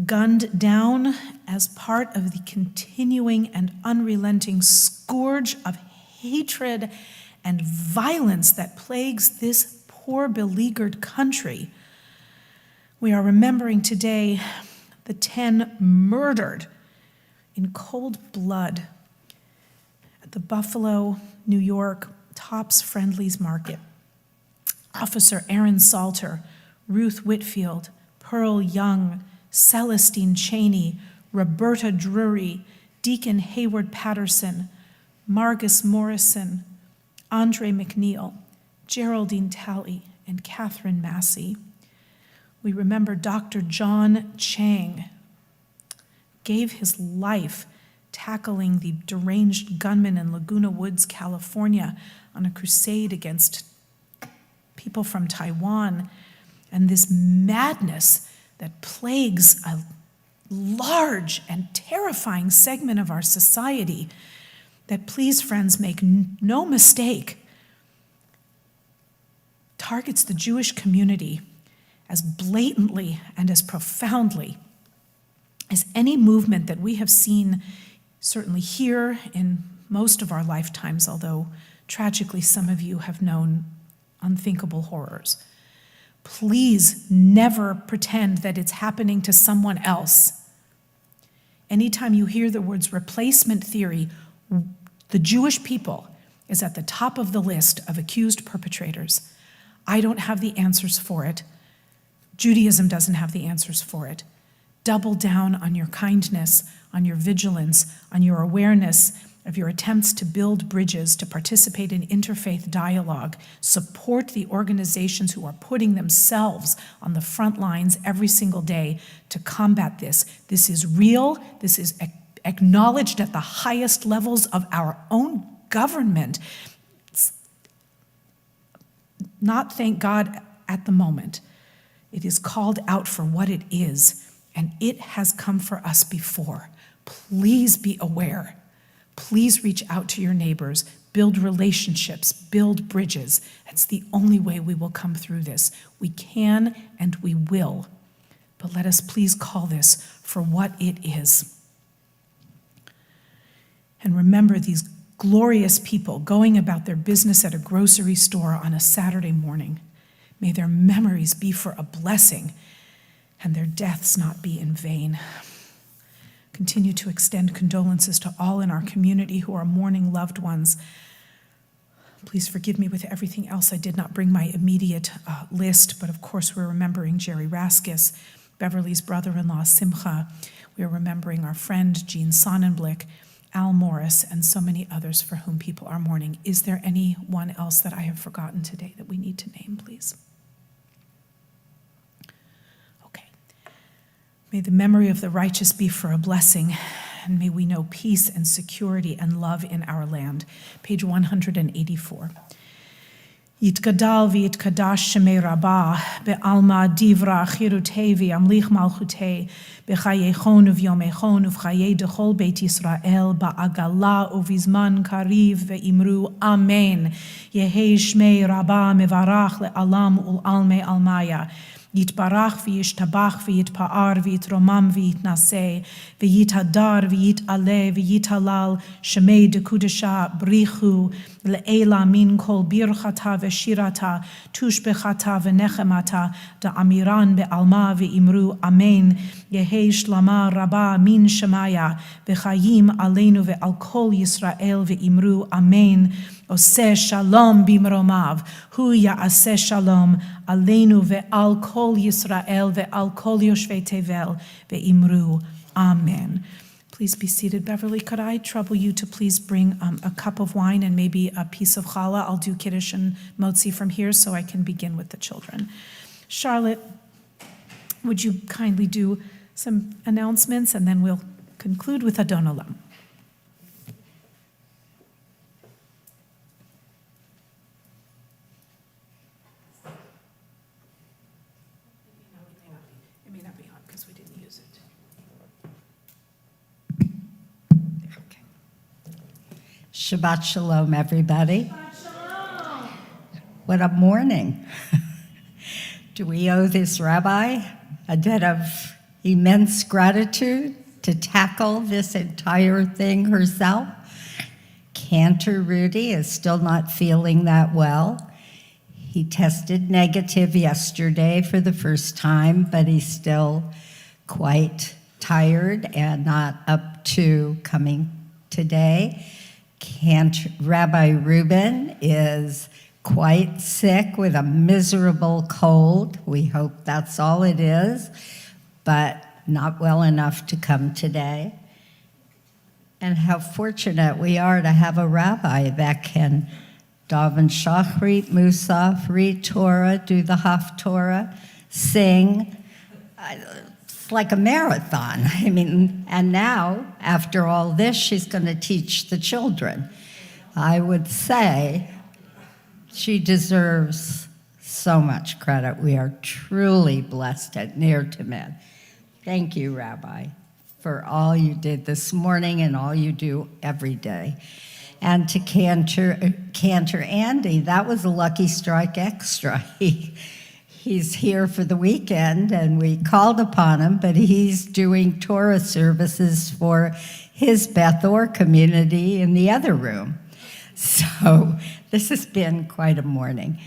gunned down as part of the continuing and unrelenting scourge of hatred and violence that plagues this poor, beleaguered country. We are remembering today the 10 murdered in cold blood at the Buffalo, New York, Tops Friendlies Market. Officer Aaron Salter, Ruth Whitfield, Pearl Young, Celestine Cheney, Roberta Drury, Deacon Hayward Patterson, Margus Morrison, Andre McNeil, Geraldine Talley, and Catherine Massey. We remember Dr. John Chang gave his life tackling the deranged gunman in Laguna Woods, California, on a crusade against people from Taiwan, and this madness that plagues a large and terrifying segment of our society that, please friends, make no mistake, targets the Jewish community as blatantly and as profoundly as any movement that we have seen, certainly here in most of our lifetimes, although tragically some of you have known unthinkable horrors. Please never pretend that it's happening to someone else. Anytime you hear the words replacement theory, the Jewish people is at the top of the list of accused perpetrators. I don't have the answers for it. Judaism doesn't have the answers for it. Double down on your kindness, on your vigilance, on your awareness of your attempts to build bridges, to participate in interfaith dialogue. Support the organizations who are putting themselves on the front lines every single day to combat this. This is real. This is acknowledged at the highest levels of our own government. It's not, thank God, at the moment. It is called out for what it is, and it has come for us before. Please be aware. Please reach out to your neighbors, build relationships, build bridges. That's the only way we will come through this. We can and we will, but let us please call this for what it is. And remember these glorious people going about their business at a grocery store on a Saturday morning. May their memories be for a blessing and their deaths not be in vain. Continue to extend condolences to all in our community who are mourning loved ones. Please forgive me with everything else. I did not bring my immediate list, but of course we're remembering Jerry Raskus, Beverly's brother-in-law Simcha. We are remembering our friend Jean Sonnenblick, Al Morris, and so many others for whom people are mourning. Is there anyone else that I have forgotten today that we need to name, please? Okay. May the memory of the righteous be for a blessing, and may we know peace and security and love in our land. Page 184. Yitgadal v'yitkadash shemei Rabbah, be'alma divra chirutei v'yamlich malchutei, b'chayechon uv'yomechon uv'chayei dechol beit Yisrael, ba'agala uv'izman kariv ve'imru amen. Yehei shmei Rabbah mevarach le'alam ul'almei almaya. Yitbarach v'yishtabach v'yitpa'ar v'yitromam v'yitnaseh v'yitadar v'yitaleh v'yitalal shemei dekudesha brichu le'ela min kol birchata v'shirata tushbechata v'nechemata da'amiran be'alma v'imru amen yehei shlama rabba min shemaya v'chayim aleinu ve'al kol Yisrael v'imru amen. Oseh shalom bimromav, hu ya'aseh shalom, aleinu ve'al kol Yisrael ve'al kol yoshvei tevel ve'imru. Amen. Please be seated. Beverly, could I trouble you to please bring a cup of wine and maybe a piece of challah? I'll do Kiddush and motzi from here so I can begin with the children. Charlotte, would you kindly do some announcements, and then we'll conclude with Adon Olam. It may not be on because we didn't use it. Okay. Shabbat Shalom, everybody. Shalom. What a morning. Do we owe this rabbi a debt of immense gratitude to tackle this entire thing herself? Cantor Rudy is still not feeling that well. He tested negative yesterday for the first time, but he's still quite tired and not up to coming today. Rabbi Reuben is quite sick with a miserable cold. We hope that's all it is, but not well enough to come today. And how fortunate we are to have a rabbi that can daven shachrit, musaf, read Torah, do the Haftorah, sing. It's like a marathon. I mean, and now, after all this, she's going to teach the children. I would say she deserves so much credit. We are truly blessed at NER TAMID. Thank you, Rabbi, for all you did this morning and all you do every day. And to Cantor Andy, that was a lucky strike extra. He's here for the weekend, and we called upon him, but he's doing Torah services for his Beth Or community in the other room. So this has been quite a morning.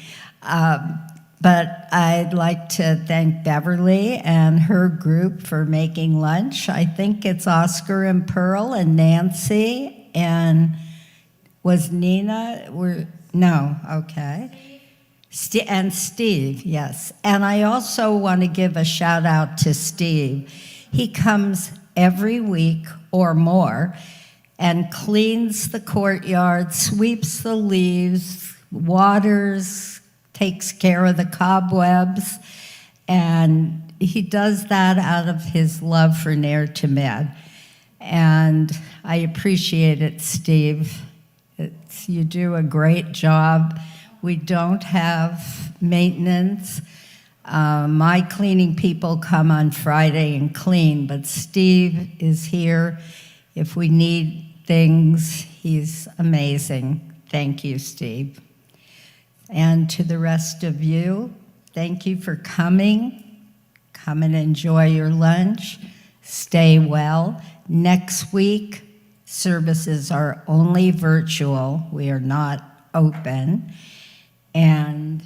But I'd like to thank Beverly and her group for making lunch. I think it's Oscar and Pearl and Nancy, and was Nina? No, okay. And Steve, yes. And I also want to give a shout out to Steve. He comes every week or more and cleans the courtyard, sweeps the leaves, waters, takes care of the cobwebs, and he does that out of his love for NER TAMID. And I appreciate it, Steve. You do a great job. We don't have maintenance. My cleaning people come on Friday and clean, but Steve is here. If we need things, he's amazing. Thank you, Steve. And to the rest of you, thank you for coming. Come and enjoy your lunch. Stay well. Next week, services are only virtual. We are not open. And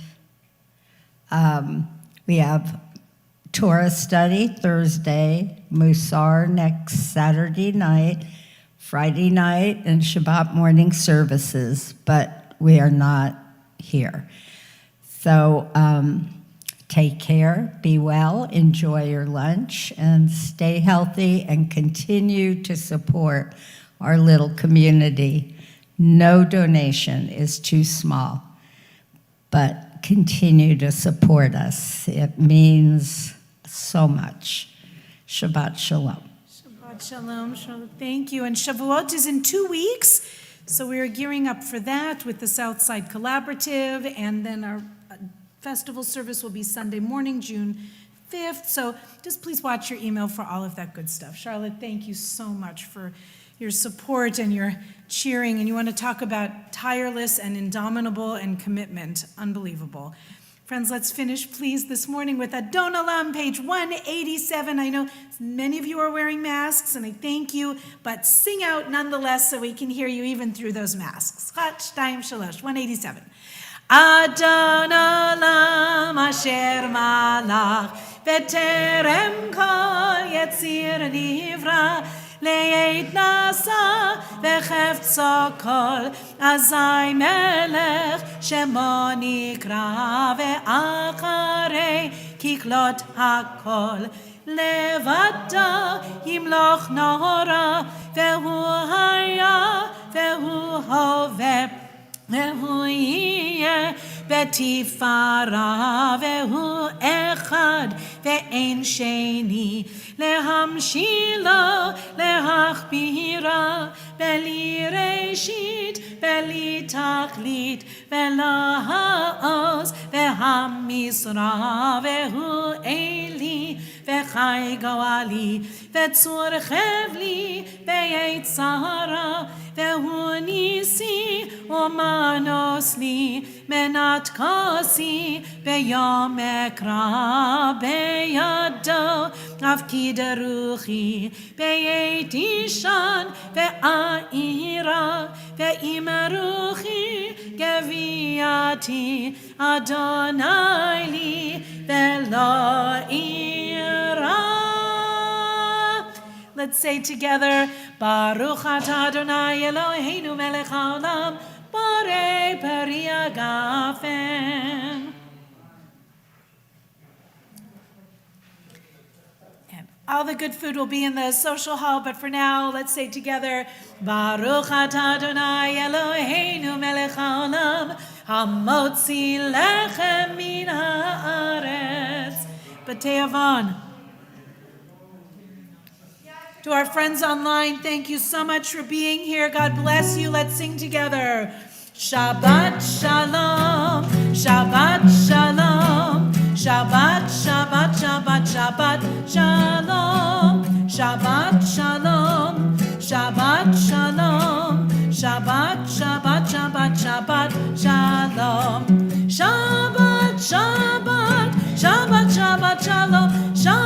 we have Torah study Thursday, Musar next Saturday night, Friday night, and Shabbat morning services, but we are not here. So take care, be well, enjoy your lunch, and stay healthy, and continue to support our little community. No donation is too small, but continue to support us. It means so much. Shabbat Shalom. Shabbat Shalom. Thank you. And Shavuot is in 2 weeks, so we are gearing up for that with the Southside Collaborative, and then our festival service will be Sunday morning, June 5th. So just please watch your email for all of that good stuff. Charlotte, thank you so much for your support and your cheering. And you want to talk about tireless and indomitable and commitment. Unbelievable. Friends, let's finish, please, this morning with Adon Olam, page 187. I know many of you are wearing masks, and I thank you, but sing out nonetheless so we can hear you even through those masks. 1, 2, 3, 187. Adon Olam asher malach v'terem kol yetzir nivra לעת נעשה וחפצו כל אזי מלך שמו נקרא ואחרי ככלות הכל לבדו ימלוך נורא והוא יהיה בתפארה, והוא אחד ואין שני, להמשילו, להכבירה, בלי ראשית, בלי תכלית, ולעוז והמשרה, והוא אלי וחי גואלי, וצור חבלי ביצרה, והוא ניסי ומנוס לי, מנת כוסי ביום אקרא בידו, הפקיד רוחי בית אישן ואירה, ואם רוחי גבייתי, אדוני לי ולא אירה. Let's say together, Baruch atah Adonai Eloheinu melech haolam, borei peri hagafen. And all the good food will be in the social hall, but for now, let's say together, Baruch atah Adonai Eloheinu melech haolam, hamotzi lechem min haaretz. B'tei Avon. To our friends online, thank you so much for being here. God bless you. Let's sing together. Shabbat Shalom, Shabbat Shalom, Shabbat, Shabbat, Shabbat, Shabbat Shalom, Shabbat Shalom, Shabbat Shalom, Shabbat, Shabbat, Shabbat, Shabbat Shalom, Shabbat, Shabbat, Shabbat, Shabbat Shalom,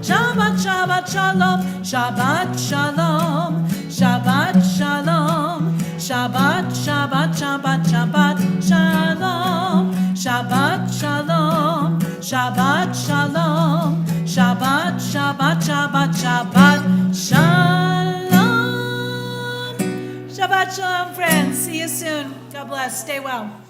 Shabbat, Shabbat, Shabbat, Shabbat Shalom, Shabbat Shalom, Shabbat Shalom, Shabbat, Shabbat, Shabbat, Shabbat Shalom, Shabbat Shalom, Shabbat Shalom, Shabbat, Shabbat, Shabbat, Shabbat Shalom. Shabbat Shalom, friends. See you soon. God bless. Stay well.